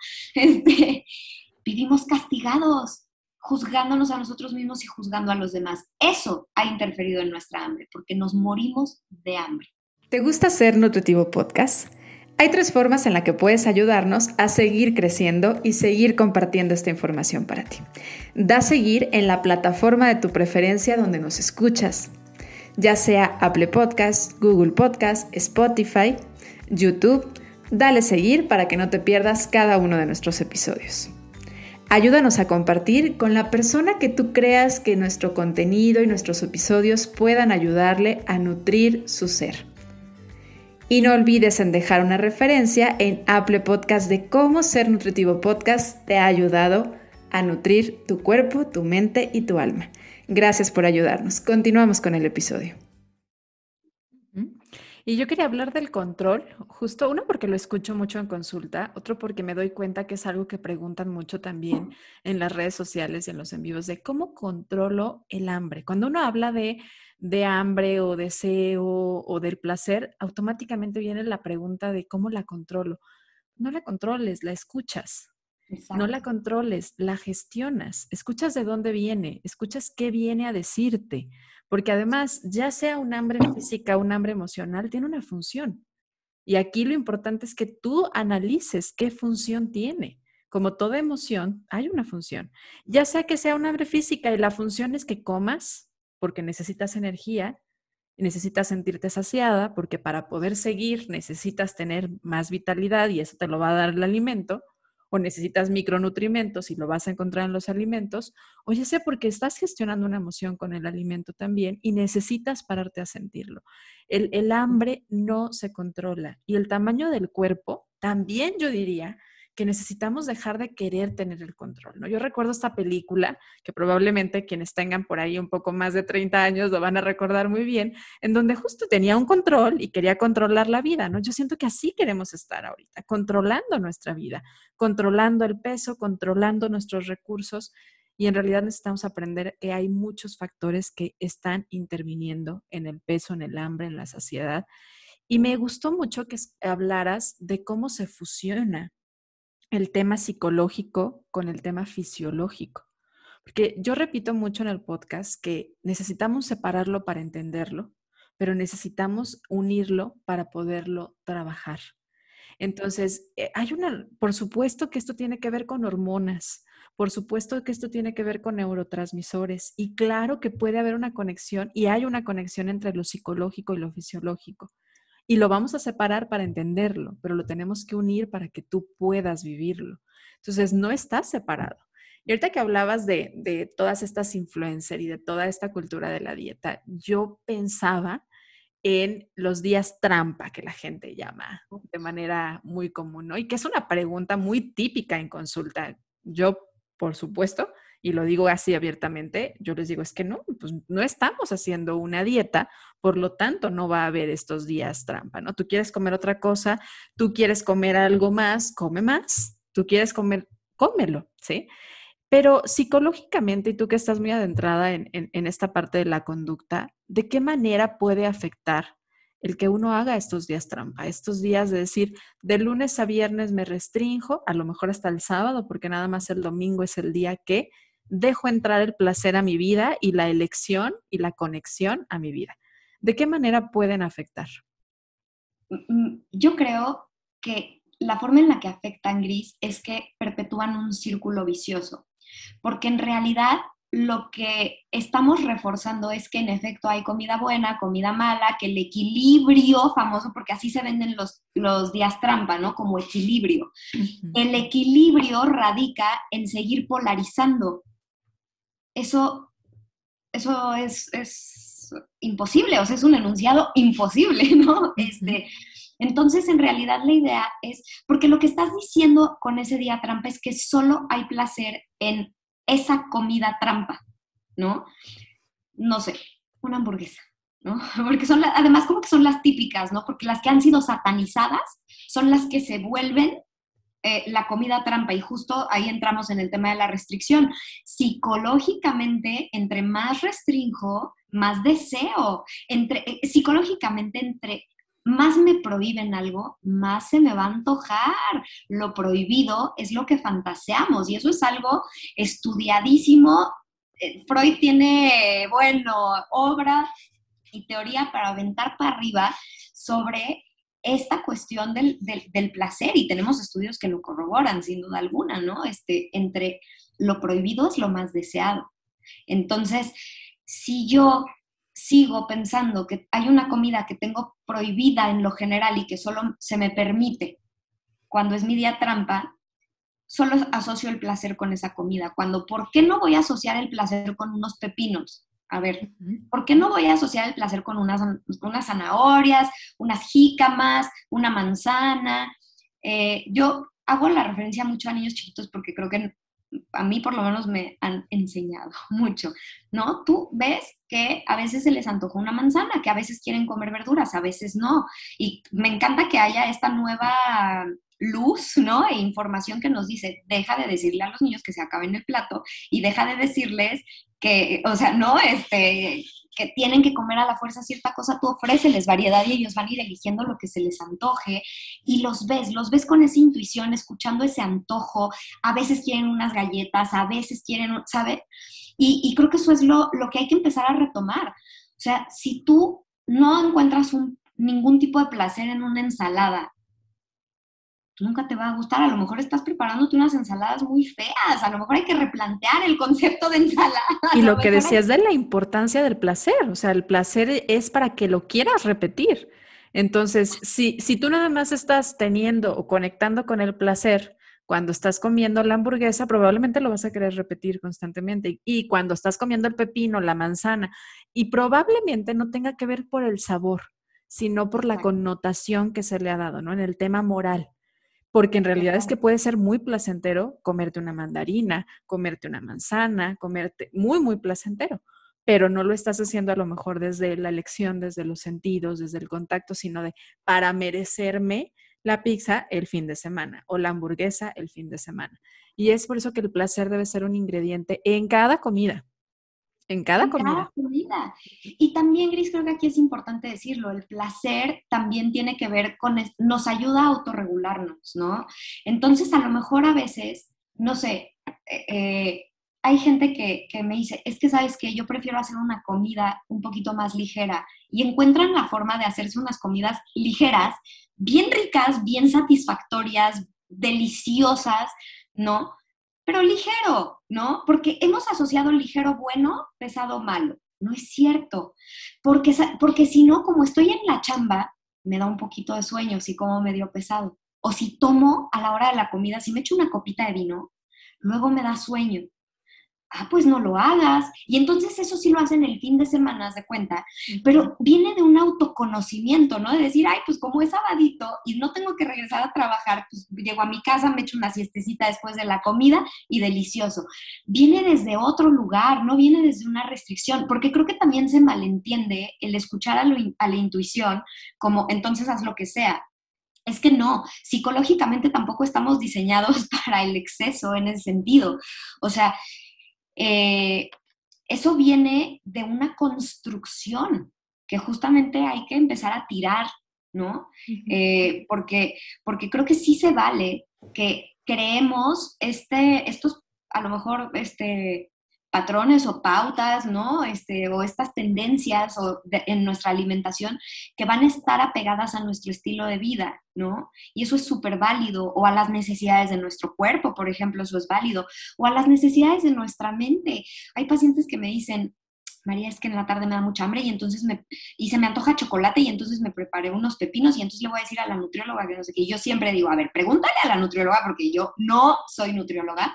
B: Vivimos castigados, juzgándonos a nosotros mismos y juzgando a los demás. Eso ha interferido en nuestra hambre, porque nos morimos de hambre.
A: ¿Te gusta Ser Nutritivo Podcast? Hay 3 formas en las que puedes ayudarnos a seguir creciendo y seguir compartiendo esta información para ti. Da seguir en la plataforma de tu preferencia donde nos escuchas, ya sea Apple Podcast, Google Podcast, Spotify, YouTube. Dale seguir para que no te pierdas cada uno de nuestros episodios. Ayúdanos a compartir con la persona que tú creas que nuestro contenido y nuestros episodios puedan ayudarle a nutrir su ser. Y no olvides en dejar una referencia en Apple Podcast de cómo Ser Nutritivo Podcast te ha ayudado a nutrir tu cuerpo, tu mente y tu alma. Gracias por ayudarnos. Continuamos con el episodio. Y yo quería hablar del control, justo uno porque lo escucho mucho en consulta, otro porque me doy cuenta que es algo que preguntan mucho también en las redes sociales y en los en vivos de cómo controlo el hambre. Cuando uno habla de hambre o deseo o del placer, automáticamente viene la pregunta de cómo la controlo. No la controles, la escuchas. Exacto. No la controles, la gestionas. Escuchas de dónde viene, escuchas qué viene a decirte. porque además, ya sea un hambre física o un hambre emocional, tiene una función. Y aquí lo importante es que tú analices qué función tiene. Como toda emoción, hay una función. Ya sea una hambre física y la función es que comas porque necesitas energía y necesitas sentirte saciada porque para poder seguir necesitas tener más vitalidad y eso te lo va a dar el alimento, o necesitas micronutrimentos y lo vas a encontrar en los alimentos, o ya sea porque estás gestionando una emoción con el alimento también y necesitas pararte a sentirlo. El hambre no se controla y el tamaño del cuerpo también yo diría que necesitamos dejar de querer tener el control, ¿no? Yo recuerdo esta película, que probablemente quienes tengan por ahí un poco más de 30 años lo van a recordar muy bien, en donde justo tenía un control y quería controlar la vida, ¿no? Yo siento que así queremos estar ahorita, controlando nuestra vida, controlando el peso, controlando nuestros recursos, y en realidad necesitamos aprender que hay muchos factores que están interviniendo en el peso, en el hambre, en la saciedad. Y me gustó mucho que hablaras de cómo se fusiona el tema psicológico con el tema fisiológico. Porque yo repito mucho en el podcast que necesitamos separarlo para entenderlo, pero necesitamos unirlo para poderlo trabajar. Entonces, por supuesto que esto tiene que ver con hormonas, por supuesto que esto tiene que ver con neurotransmisores y claro que puede haber una conexión y hay una conexión entre lo psicológico y lo fisiológico. Y lo vamos a separar para entenderlo, pero lo tenemos que unir para que tú puedas vivirlo. Entonces, no está separado. Y ahorita que hablabas de todas estas influencers y de toda esta cultura de la dieta, yo pensaba en los días trampa que la gente llama de manera muy común, ¿no? Y que es una pregunta muy típica en consulta. Yo, por supuesto, y lo digo así abiertamente, yo les digo, es que no, pues no estamos haciendo una dieta, por lo tanto no va a haber estos días trampa, ¿no? Tú quieres comer otra cosa, tú quieres comer algo más, come más, tú quieres comer, cómelo, ¿sí? Pero psicológicamente, y tú que estás muy adentrada en esta parte de la conducta, ¿de qué manera puede afectar el que uno haga estos días trampa? Estos días de decir, de lunes a viernes me restrinjo, a lo mejor hasta el sábado, porque nada más el domingo es el día que dejo entrar el placer a mi vida y la elección y la conexión a mi vida. ¿De qué manera pueden afectar?
B: Yo creo que la forma en la que afectan, Gris, es que perpetúan un círculo vicioso, porque en realidad lo que estamos reforzando es que en efecto hay comida buena, comida mala, que el equilibrio famoso, porque así se venden los días trampa, ¿no? Como equilibrio. El equilibrio radica en seguir polarizando. Eso es imposible, o sea, es un enunciado imposible, ¿no? Entonces, en realidad la idea es, porque lo que estás diciendo con ese día trampa es que solo hay placer en esa comida trampa, ¿no? No sé, una hamburguesa, ¿no? Porque además como que son las típicas, ¿no? Porque las que han sido satanizadas son las que se vuelven la comida trampa, y justo ahí entramos en el tema de la restricción. Psicológicamente, entre más restrinjo, más deseo. Psicológicamente, entre más me prohíben algo, más se me va a antojar. Lo prohibido es lo que fantaseamos, y eso es algo estudiadísimo. Freud tiene, bueno, obra y teoría para aventar para arriba sobre esta cuestión del placer, y tenemos estudios que lo corroboran sin duda alguna, ¿no? Entre lo prohibido es lo más deseado. Entonces, si yo sigo pensando que hay una comida que tengo prohibida en lo general y que solo se me permite cuando es mi día trampa, solo asocio el placer con esa comida. ¿Por qué no voy a asociar el placer con unos pepinos? A ver, ¿por qué no voy a asociar el placer con unas zanahorias, unas jícamas, una manzana? Yo hago la referencia mucho a niños chiquitos porque creo que a mí por lo menos me han enseñado mucho, ¿no? Tú ves que a veces se les antoja una manzana, que a veces quieren comer verduras, a veces no. Y me encanta que haya esta nueva luz, ¿no? E información que nos dice, deja de decirle a los niños que se acaben el plato y deja de decirles que, o sea, no, que tienen que comer a la fuerza cierta cosa, tú ofréceles variedad y ellos van a ir eligiendo lo que se les antoje y los ves con esa intuición, escuchando ese antojo. A veces quieren unas galletas, a veces quieren, ¿sabes? Y creo que eso es lo que hay que empezar a retomar. O sea, si tú no encuentras ningún tipo de placer en una ensalada, nunca te va a gustar. A lo mejor estás preparándote unas ensaladas muy feas, a lo mejor hay que replantear el concepto de ensalada.
A: Y lo que decías de la importancia del placer, o sea, el placer es para que lo quieras repetir. Entonces, si tú nada más estás teniendo o conectando con el placer cuando estás comiendo la hamburguesa, probablemente lo vas a querer repetir constantemente. Y cuando estás comiendo el pepino, la manzana, y probablemente no tenga que ver por el sabor, sino por la
B: Exacto.
A: connotación que se le ha dado, ¿no? En el tema moral. Porque en realidad es que puede ser muy placentero comerte una mandarina, comerte una manzana, comerte muy, muy placentero, pero no lo estás haciendo a lo mejor desde la elección, desde los sentidos, desde el contacto, sino de para merecerme la pizza el fin de semana o la hamburguesa el fin de semana. Y es por eso que el placer debe ser un ingrediente en cada comida, en cada
B: En cada
A: comida.
B: comida. Y también, Gris, creo que aquí es importante decirlo, el placer también tiene que ver con, nos ayuda a autorregularnos, ¿no? Entonces, a lo mejor a veces, no sé, hay gente que me dice, es que sabes que yo prefiero hacer una comida un poquito más ligera y encuentran la forma de hacerse unas comidas ligeras, bien ricas, bien satisfactorias, deliciosas, ¿no? Pero ligero, ¿no? Porque hemos asociado ligero bueno, pesado malo. No es cierto, porque si no, como estoy en la chamba, me da un poquito de sueño, si como medio pesado. O si tomo a la hora de la comida, si me echo una copita de vino, luego me da sueño. Pues no lo hagas. Y entonces eso sí lo hacen el fin de semana, haz de cuenta. Pero viene de un autoconocimiento, ¿no? De decir, ay, pues como es sabadito y no tengo que regresar a trabajar, pues llego a mi casa, me echo una siestecita después de la comida y delicioso. Viene desde otro lugar, no viene desde una restricción, porque creo que también se malentiende el escuchar a la intuición como entonces haz lo que sea. Es que no, psicológicamente tampoco estamos diseñados para el exceso en ese sentido. O sea, eh, eso viene de una construcción que justamente hay que empezar a tirar, ¿no? Porque creo que sí se vale que creemos estos, a lo mejor, patrones o pautas, ¿no? O estas tendencias en nuestra alimentación que van a estar apegadas a nuestro estilo de vida, ¿no? Y eso es súper válido, o a las necesidades de nuestro cuerpo, por ejemplo, eso es válido, o a las necesidades de nuestra mente. Hay pacientes que me dicen, María, es que en la tarde me da mucha hambre y se me antoja chocolate y entonces me preparé unos pepinos y entonces le voy a decir a la nutrióloga que no sé qué. Y yo siempre digo, a ver, pregúntale a la nutrióloga porque yo no soy nutrióloga,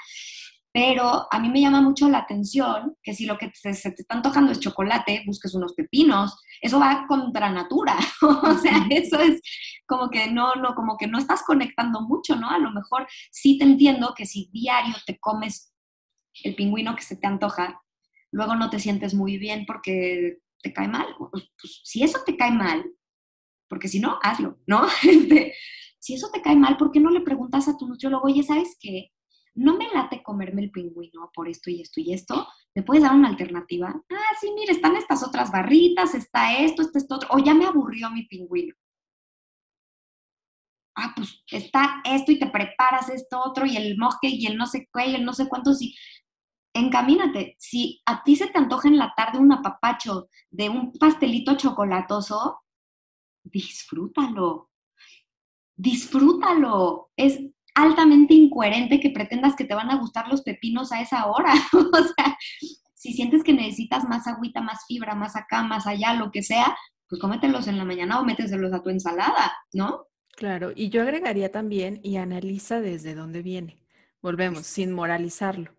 B: pero a mí me llama mucho la atención que si lo que se te está antojando es chocolate, busques unos pepinos. Eso va contra natura. O sea, eso es como que no estás conectando mucho, ¿no? A lo mejor sí te entiendo que si diario te comes el pingüino que se te antoja, luego no te sientes muy bien porque te cae mal. Pues, si eso te cae mal, porque si no, hazlo, ¿no? Si eso te cae mal, ¿por qué no le preguntas a tu nutriólogo, oye, ¿sabes qué? No me late comerme el pingüino por esto y esto y esto. ¿Me puedes dar una alternativa? Sí, mire, están estas otras barritas, está esto otro. O ya me aburrió mi pingüino. Pues está esto y te preparas esto otro y el mosque y el no sé qué y el no sé cuánto. Sí. Encamínate. Si a ti se te antoja en la tarde un apapacho de un pastelito chocolatoso, disfrútalo. Disfrútalo. Es altamente incoherente que pretendas que te van a gustar los pepinos a esa hora. O sea, si sientes que necesitas más agüita, más fibra, más acá, más allá, lo que sea, pues cómetelos en la mañana o méteselos a tu ensalada, ¿no?
A: Claro, y yo agregaría también y analiza desde dónde viene. Volvemos, sin moralizarlo.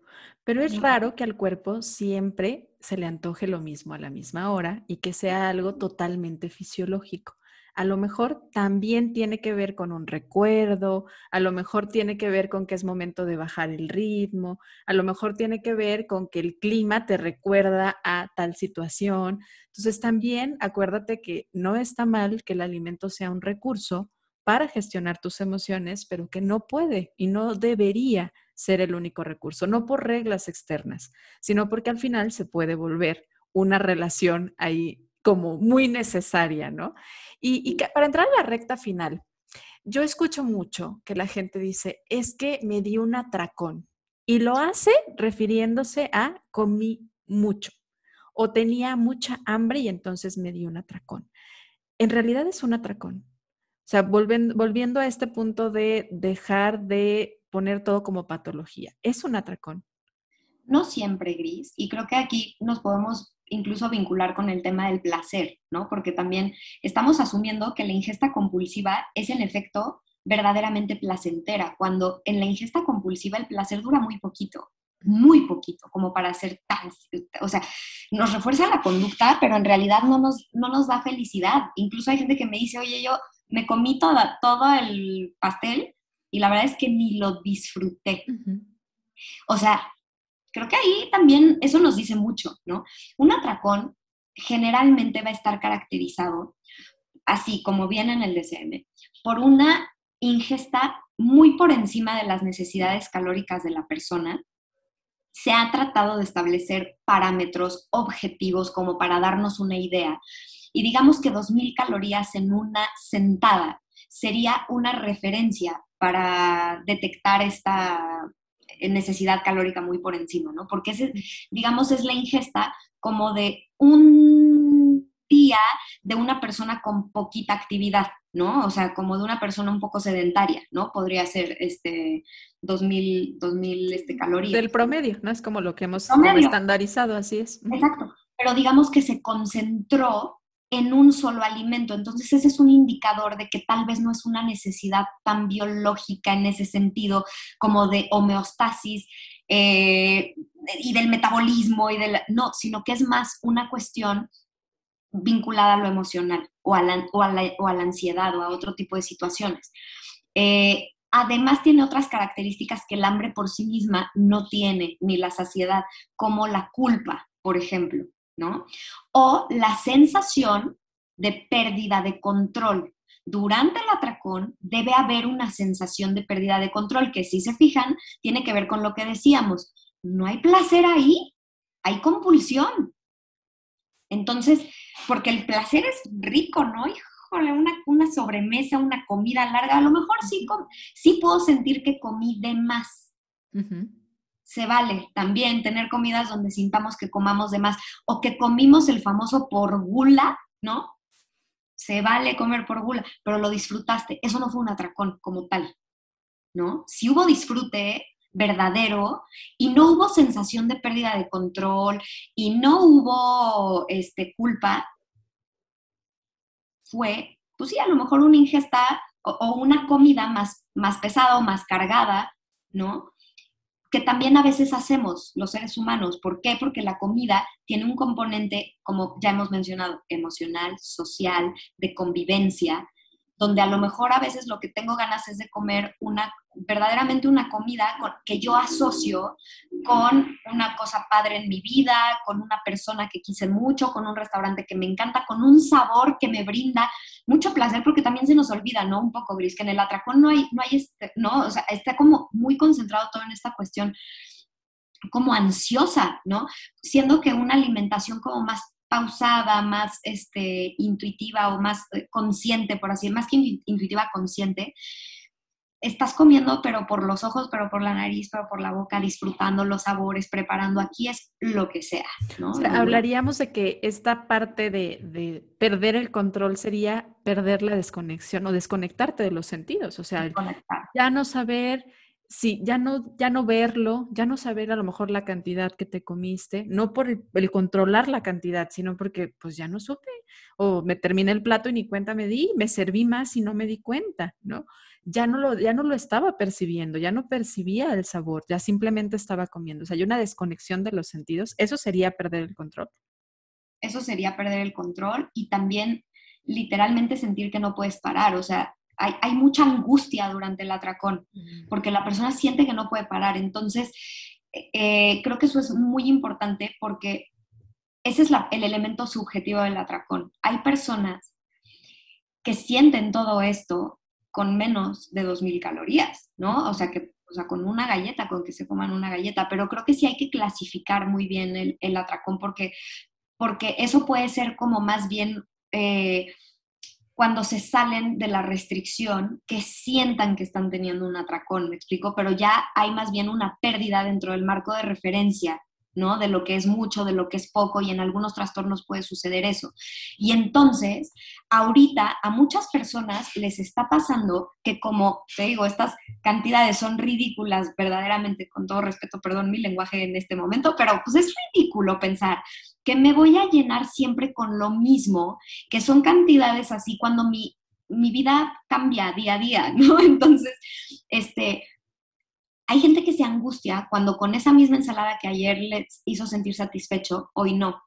A: Pero es raro que al cuerpo siempre se le antoje lo mismo a la misma hora y que sea algo totalmente fisiológico. A lo mejor también tiene que ver con un recuerdo, a lo mejor tiene que ver con que es momento de bajar el ritmo, a lo mejor tiene que ver con que el clima te recuerda a tal situación. Entonces también acuérdate que no está mal que el alimento sea un recurso para gestionar tus emociones, pero que no puede y no debería ser el único recurso, no por reglas externas, sino porque al final se puede volver una relación ahí como muy necesaria, ¿no? Para entrar a la recta final, yo escucho mucho que la gente dice, es que me di un atracón y lo hace refiriéndose a comí mucho o tenía mucha hambre y entonces me di un atracón. En realidad es un atracón. O sea, volviendo a este punto de dejar de poner todo como patología, es un atracón.
B: No siempre, Gris, y creo que aquí nos podemos incluso vincular con el tema del placer, ¿no? Porque también estamos asumiendo que la ingesta compulsiva es en efecto verdaderamente placentera, cuando en la ingesta compulsiva el placer dura muy poquito, como para ser tan, o sea, nos refuerza la conducta, pero en realidad no nos da felicidad. Incluso hay gente que me dice, oye, yo me comí todo el pastel y la verdad es que ni lo disfruté.
A: Ujú.
B: O sea, creo que ahí también eso nos dice mucho, ¿no? Un atracón generalmente va a estar caracterizado, así como viene en el DCM, por una ingesta muy por encima de las necesidades calóricas de la persona. Se ha tratado de establecer parámetros objetivos como para darnos una idea. Y digamos que 2.000 calorías en una sentada sería una referencia para detectar esta necesidad calórica muy por encima, ¿no? Porque digamos, es la ingesta como de un día de una persona con poquita actividad, ¿no? O sea, como de una persona un poco sedentaria, ¿no? Podría ser 2.000 calorías.
A: Del promedio, ¿no? Es como lo que hemos como
B: Promedio,
A: estandarizado, así es. Ujú.
B: exacto. Pero digamos que se concentró en un solo alimento. Entonces ese es un indicador de que tal vez no es una necesidad tan biológica en ese sentido como de homeostasis y del metabolismo no, sino que es más una cuestión vinculada a lo emocional o a la ansiedad o a otro tipo de situaciones. Además tiene otras características que el hambre por sí misma no tiene, ni la saciedad, como la culpa, por ejemplo, ¿no? O la sensación de pérdida de control. Durante el atracón debe haber una sensación de pérdida de control, que si se fijan, tiene que ver con lo que decíamos. No hay placer ahí, hay compulsión. Entonces, porque el placer es rico, ¿no? Híjole, una sobremesa, una comida larga, a lo mejor sí puedo sentir que comí de más.
A: Ujú.
B: Se vale también tener comidas donde sintamos que comamos de más o que comimos el famoso por gula, ¿no? Se vale comer por gula, pero lo disfrutaste. Eso no fue un atracón como tal, ¿no? Si hubo disfrute verdadero y no hubo sensación de pérdida de control y no hubo culpa, fue, pues sí, a lo mejor una ingesta o una comida más pesada o más cargada, ¿no? Que también a veces hacemos los seres humanos. ¿Por qué? Porque la comida tiene un componente, como ya hemos mencionado, emocional, social, de convivencia, donde a lo mejor a veces lo que tengo ganas es de comer verdaderamente una comida que yo asocio con una cosa padre en mi vida, con una persona que quise mucho, con un restaurante que me encanta, con un sabor que me brinda mucho placer, porque también se nos olvida, ¿no? Un poco, Gris, que en el atracón no, o sea, está como muy concentrado todo en esta cuestión como ansiosa, ¿no? Siendo que una alimentación como más pausada, más intuitiva o más consciente, por así decirlo, más que intuitiva, consciente, estás comiendo, pero por los ojos, pero por la nariz, pero por la boca, disfrutando los sabores, preparando. Aquí es lo que sea,
A: O
B: ¿no?
A: sea, hablaríamos de que esta parte de perder el control sería perder la desconexión o desconectarte de los sentidos. O sea,
B: Conectar.
A: ya no saber, sí, ya no verlo, ya no saber a lo mejor la cantidad que te comiste, no por el controlar la cantidad, sino porque pues ya no supe, o me terminé el plato y ni cuenta me di, me serví más y no me di cuenta, ¿no? Ya no lo estaba percibiendo, ya no percibía el sabor, ya simplemente estaba comiendo. O sea, hay una desconexión de los sentidos. Eso sería perder el control.
B: Eso sería perder el control y también literalmente sentir que no puedes parar. O sea, hay mucha angustia durante el atracón porque la persona siente que no puede parar. Entonces, creo que eso es muy importante porque ese es el elemento subjetivo del atracón. Hay personas que sienten todo esto con menos de 2.000 calorías, ¿no? O sea, con una galleta, con que se coman una galleta, pero creo que sí hay que clasificar muy bien el atracón porque porque eso puede ser como más bien cuando se salen de la restricción, que sientan que están teniendo un atracón, ¿me explico? Pero ya hay más bien una pérdida dentro del marco de referencia, ¿no? De lo que es mucho, de lo que es poco, y en algunos trastornos puede suceder eso. Y entonces, ahorita a muchas personas les está pasando que, como te digo, estas cantidades son ridículas, verdaderamente, con todo respeto, perdón mi lenguaje en este momento, pero pues es ridículo pensar que me voy a llenar siempre con lo mismo, que son cantidades así cuando mi vida cambia día a día, ¿no? Entonces, hay gente que se angustia cuando con esa misma ensalada que ayer les hizo sentir satisfecho, hoy no.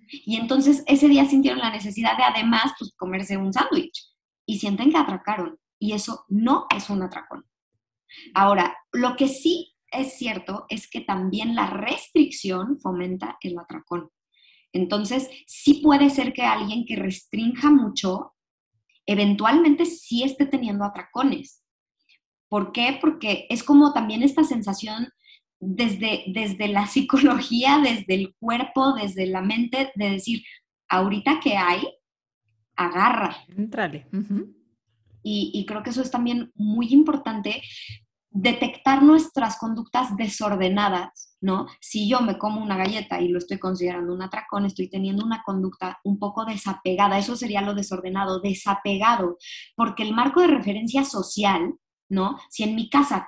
B: Y entonces ese día sintieron la necesidad de además pues, comerse un sándwich y sienten que atracaron. Y eso no es un atracón. Ahora, lo que sí es cierto es que también la restricción fomenta el atracón. Entonces, sí puede ser que alguien que restrinja mucho, eventualmente sí esté teniendo atracones. ¿Por qué? Porque es como también esta sensación desde la psicología, desde el cuerpo, desde la mente, de decir, ahorita que hay, agarra.
A: Entrale.
B: Y creo que eso es también muy importante, detectar nuestras conductas desordenadas, ¿no? Si yo me como una galleta y lo estoy considerando un atracón, estoy teniendo una conducta un poco desapegada, eso sería lo desordenado, desapegado, porque el marco de referencia social, ¿no? Si en mi casa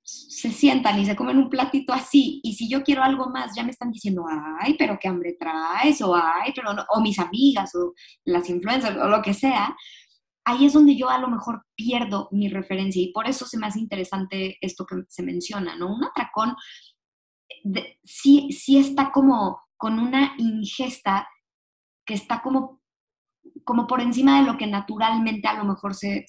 B: se sientan y se comen un platito así, y si yo quiero algo más, ya me están diciendo, ay, pero qué hambre traes, o ay, pero no, o mis amigas, o las influencers, o lo que sea, ahí es donde yo a lo mejor pierdo mi referencia, y por eso se me hace interesante esto que se menciona, ¿no? Un atracón sí está como con una ingesta que está como por encima de lo que naturalmente a lo mejor se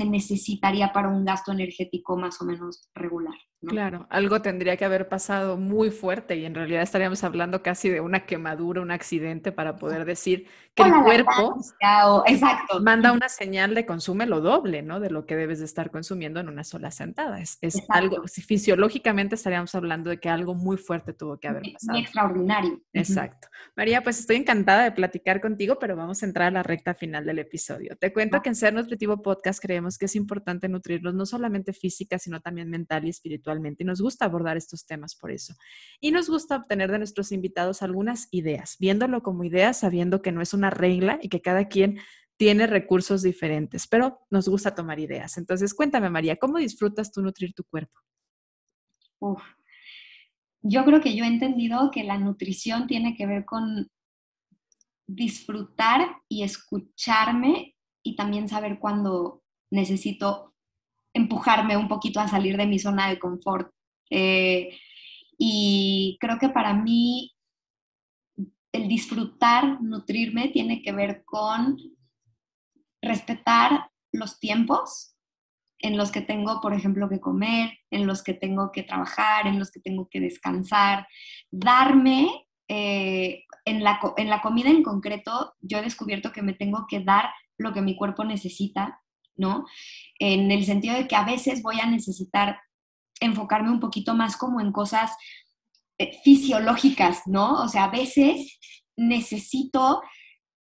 B: necesitaría para un gasto energético más o menos regular, ¿no?
A: Claro, algo tendría que haber pasado muy fuerte y en realidad estaríamos hablando casi de una quemadura, un accidente para poder decir que
B: O
A: el
B: la
A: cuerpo
B: lactancia, o exacto,
A: manda una señal de consume lo doble, ¿no? De lo que debes de estar consumiendo en una sola sentada. Es algo,
B: exacto,
A: si fisiológicamente estaríamos hablando de que algo muy fuerte tuvo que haber
B: muy, muy
A: pasado.
B: extraordinario. Uh-huh.
A: Exacto. María, pues estoy encantada de platicar contigo, pero vamos a entrar a la recta final del episodio. Te cuento que en Ser Nutritivo Podcast creemos que es importante nutrirnos no solamente física, sino también mental y espiritualmente. Y nos gusta abordar estos temas por eso. Y nos gusta obtener de nuestros invitados algunas ideas, viéndolo como ideas, sabiendo que no es una regla y que cada quien tiene recursos diferentes, pero nos gusta tomar ideas. Entonces, cuéntame, María, ¿cómo disfrutas tú nutrir tu cuerpo?
B: Uf. Yo creo que yo he entendido que la nutrición tiene que ver con disfrutar y escucharme, y también saber cuándo necesito empujarme un poquito a salir de mi zona de confort. Y creo que para mí el disfrutar, nutrirme, tiene que ver con respetar los tiempos en los que tengo, por ejemplo, que comer, en los que tengo que trabajar, en los que tengo que descansar, darme, en la comida en concreto, yo he descubierto que me tengo que dar lo que mi cuerpo necesita, ¿no? En el sentido de que a veces voy a necesitar enfocarme un poquito más como en cosas fisiológicas, ¿no? O sea, a veces necesito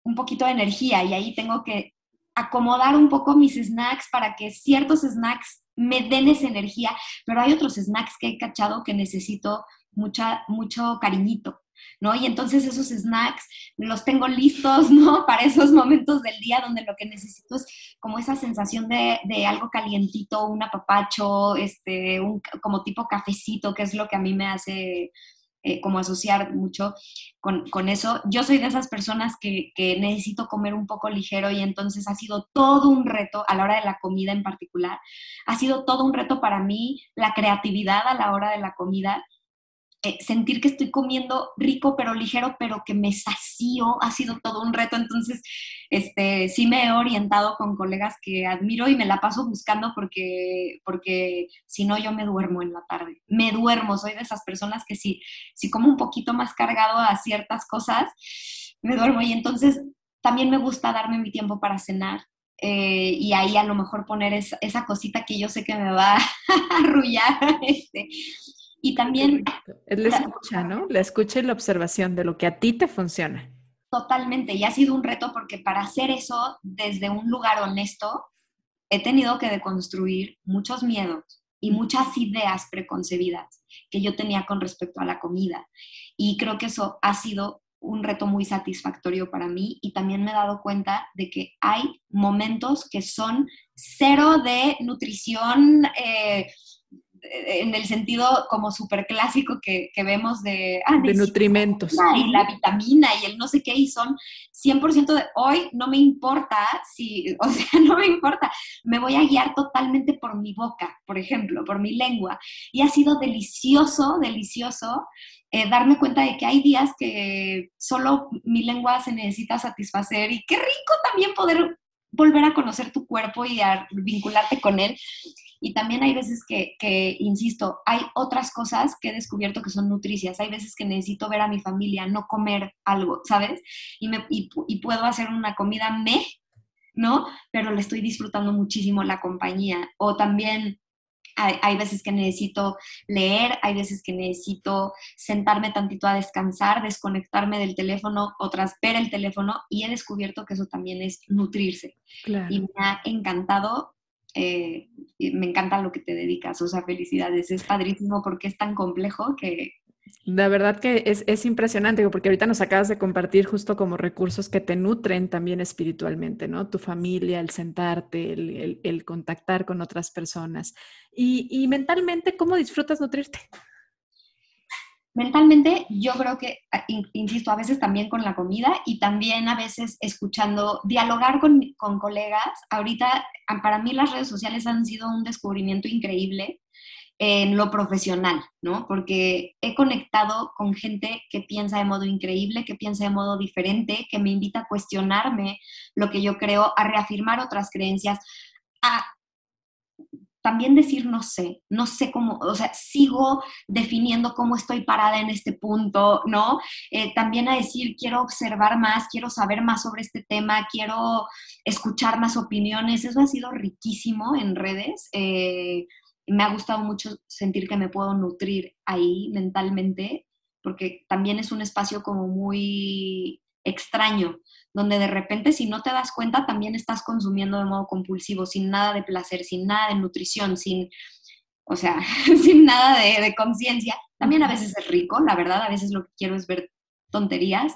B: un poquito de energía y ahí tengo que acomodar un poco mis snacks para que ciertos snacks me den esa energía, pero hay otros snacks que he cachado que necesito mucho cariñito, ¿no? Y entonces esos snacks los tengo listos, ¿no? Para esos momentos del día donde lo que necesito es como esa sensación de algo calientito, un apapacho, como tipo cafecito, que es lo que a mí me hace como asociar mucho con eso. Yo soy de esas personas que necesito comer un poco ligero, y entonces ha sido todo un reto a la hora de la comida en particular. Ha sido todo un reto para mí la creatividad a la hora de la comida. Sentir que estoy comiendo rico pero ligero, pero que me sacío, ha sido todo un reto. Entonces, sí me he orientado con colegas que admiro y me la paso buscando porque si no yo me duermo en la tarde. Me duermo, soy de esas personas que si como un poquito más cargado a ciertas cosas, me duermo. Y entonces también me gusta darme mi tiempo para cenar. Y ahí a lo mejor poner esa cosita que yo sé que me va a arrullar. Y
A: Ay, qué
B: también
A: rico. Es la escucha, ¿no? La escucha y la observación de lo que a ti te funciona.
B: Totalmente, y ha sido un reto porque para hacer eso desde un lugar honesto, he tenido que deconstruir muchos miedos y muchas ideas preconcebidas que yo tenía con respecto a la comida. Y creo que eso ha sido un reto muy satisfactorio para mí y también me he dado cuenta de que hay momentos que son cero de nutrición, en el sentido como súper clásico que vemos de,
A: De
B: necesito
A: nutrimentos.
B: y la vitamina y el no sé qué, y son 100% de hoy, no me importa si, o sea, no me importa, me voy a guiar totalmente por mi boca, por ejemplo, por mi lengua. Y ha sido delicioso, delicioso darme cuenta de que hay días que solo mi lengua se necesita satisfacer y qué rico también poder volver a conocer tu cuerpo y a vincularte con él. Y también hay veces insisto, hay otras cosas que he descubierto que son nutricias. Hay veces que necesito ver a mi familia, no comer algo, ¿sabes? Y puedo hacer una comida ¿no? Pero le estoy disfrutando muchísimo la compañía. O también hay veces que necesito leer, hay veces que necesito sentarme tantito a descansar, desconectarme del teléfono, otras ver el teléfono, y he descubierto que eso también es nutrirse.
A: Claro.
B: Y me ha encantado, me encanta lo que te dedicas, o sea, felicidades, es padrísimo porque es tan complejo que...
A: La verdad que es impresionante, porque ahorita nos acabas de compartir justo como recursos que te nutren también espiritualmente, ¿no? Tu familia, el sentarte, el contactar con otras personas. Y mentalmente, ¿cómo disfrutas nutrirte?
B: Mentalmente, yo creo que, insisto, a veces también con la comida y también a veces escuchando, dialogar con colegas. Ahorita, para mí las redes sociales han sido un descubrimiento increíble en lo profesional, ¿no? Porque he conectado con gente que piensa de modo increíble, que piensa de modo diferente, que me invita a cuestionarme lo que yo creo, a reafirmar otras creencias, a también decir no sé cómo, o sea, sigo definiendo cómo estoy parada en este punto, ¿no? También a decir, quiero observar más, quiero saber más sobre este tema, quiero escuchar más opiniones. Eso ha sido riquísimo en redes. Me ha gustado mucho sentir que me puedo nutrir ahí mentalmente, porque también es un espacio como muy extraño, donde de repente si no te das cuenta también estás consumiendo de modo compulsivo, sin nada de placer, sin nada de nutrición, o sea, sin nada de conciencia. También a veces es rico, la verdad, a veces lo que quiero es ver tonterías,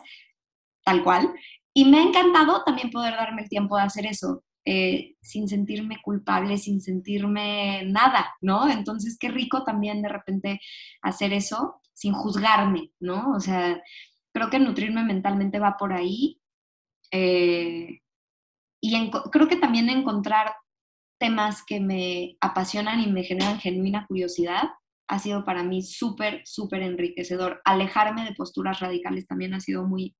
B: tal cual. Y me ha encantado también poder darme el tiempo de hacer eso, sin sentirme culpable, sin sentirme nada, ¿no? Entonces, qué rico también de repente hacer eso sin juzgarme, ¿no? O sea, creo que nutrirme mentalmente va por ahí. Creo que también encontrar temas que me apasionan y me generan genuina curiosidad ha sido para mí súper, súper enriquecedor. Alejarme de posturas radicales también ha sido muy,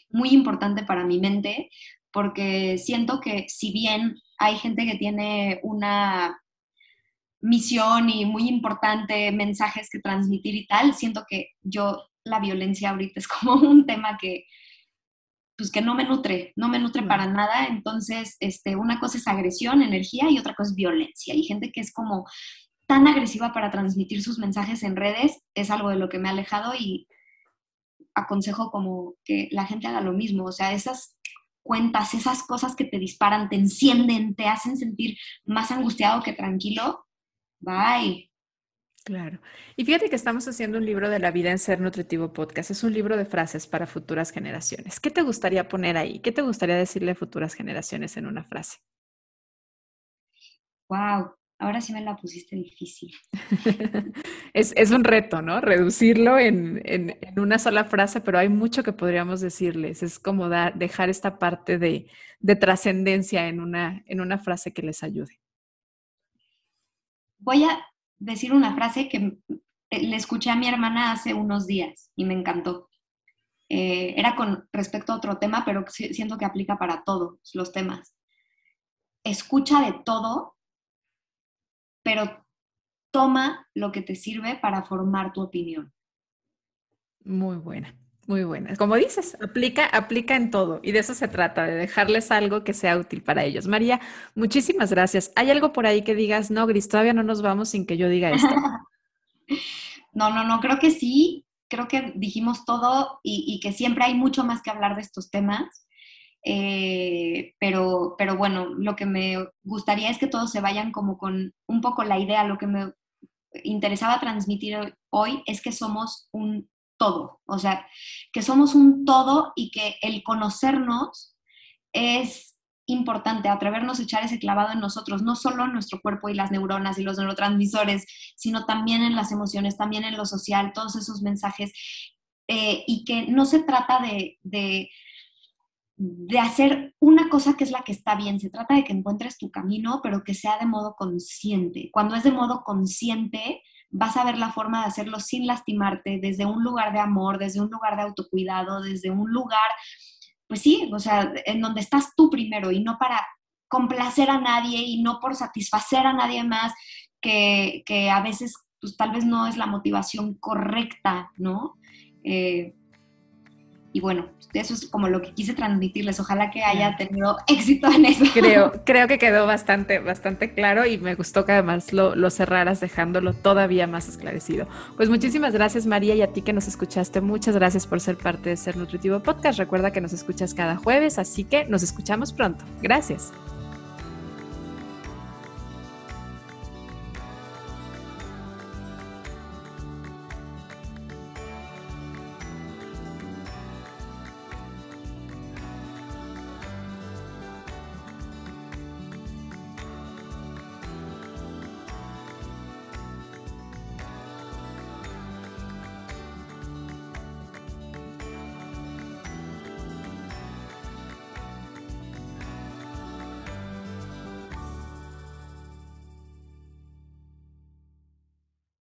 B: muy importante para mi mente, porque siento que si bien hay gente que tiene una misión y muy importante mensajes que transmitir y tal, siento que la violencia ahorita es como un tema pues que no me nutre para nada. Entonces, una cosa es agresión, energía, y otra cosa es violencia. Y gente que es como tan agresiva para transmitir sus mensajes en redes, es algo de lo que me ha alejado, y aconsejo como que la gente haga lo mismo. O sea, esas cuentas, esas cosas que te disparan, te encienden, te hacen sentir más angustiado que tranquilo, bye.
A: Claro. Y fíjate que estamos haciendo un libro de la vida en Ser Nutritivo Podcast. Es un libro de frases para futuras generaciones. ¿Qué te gustaría poner ahí? ¿Qué te gustaría decirle a futuras generaciones en una frase?
B: Wow, ahora sí me la pusiste difícil.
A: Es un reto, ¿no? Reducirlo en una sola frase, pero hay mucho que podríamos decirles. Es como dejar esta parte de trascendencia en una frase que les ayude.
B: Voy a decir una frase que le escuché a mi hermana hace unos días y me encantó. Era con respecto a otro tema, pero siento que aplica para todos los temas. Escucha de todo, pero toma lo que te sirve para formar tu opinión.
A: Muy buena, muy buena. Como dices, aplica en todo y de eso se trata, de dejarles algo que sea útil para ellos. María, muchísimas gracias. ¿Hay algo por ahí que digas, no, Gris, todavía no nos vamos sin que yo diga esto?
B: No, creo que sí. creo que dijimos todo y que siempre hay mucho más que hablar de estos temas. Pero bueno, lo que me gustaría es que todos se vayan como con un poco la idea, lo que me interesaba transmitir hoy es que somos un todo, o sea, que somos un todo y que el conocernos es importante, atrevernos a echar ese clavado en nosotros, no solo en nuestro cuerpo y las neuronas y los neurotransmisores, sino también en las emociones, también en lo social, todos esos mensajes, y que no se trata de hacer una cosa que es la que está bien, se trata de que encuentres tu camino, pero que sea de modo consciente. Cuando es de modo consciente, vas a ver la forma de hacerlo sin lastimarte, desde un lugar de amor, desde un lugar de autocuidado, desde un lugar, pues sí, o sea, en donde estás tú primero y no para complacer a nadie y no por satisfacer a nadie más, que a veces pues tal vez no es la motivación correcta, ¿no? Y bueno, eso es como lo que quise transmitirles. Ojalá que haya tenido éxito en eso.
A: Creo que quedó bastante claro y me gustó que además lo cerraras dejándolo todavía más esclarecido. Pues muchísimas gracias, María, y a ti que nos escuchaste. Muchas gracias por ser parte de Ser Nutritivo Podcast. Recuerda que nos escuchas cada jueves, así que nos escuchamos pronto. Gracias.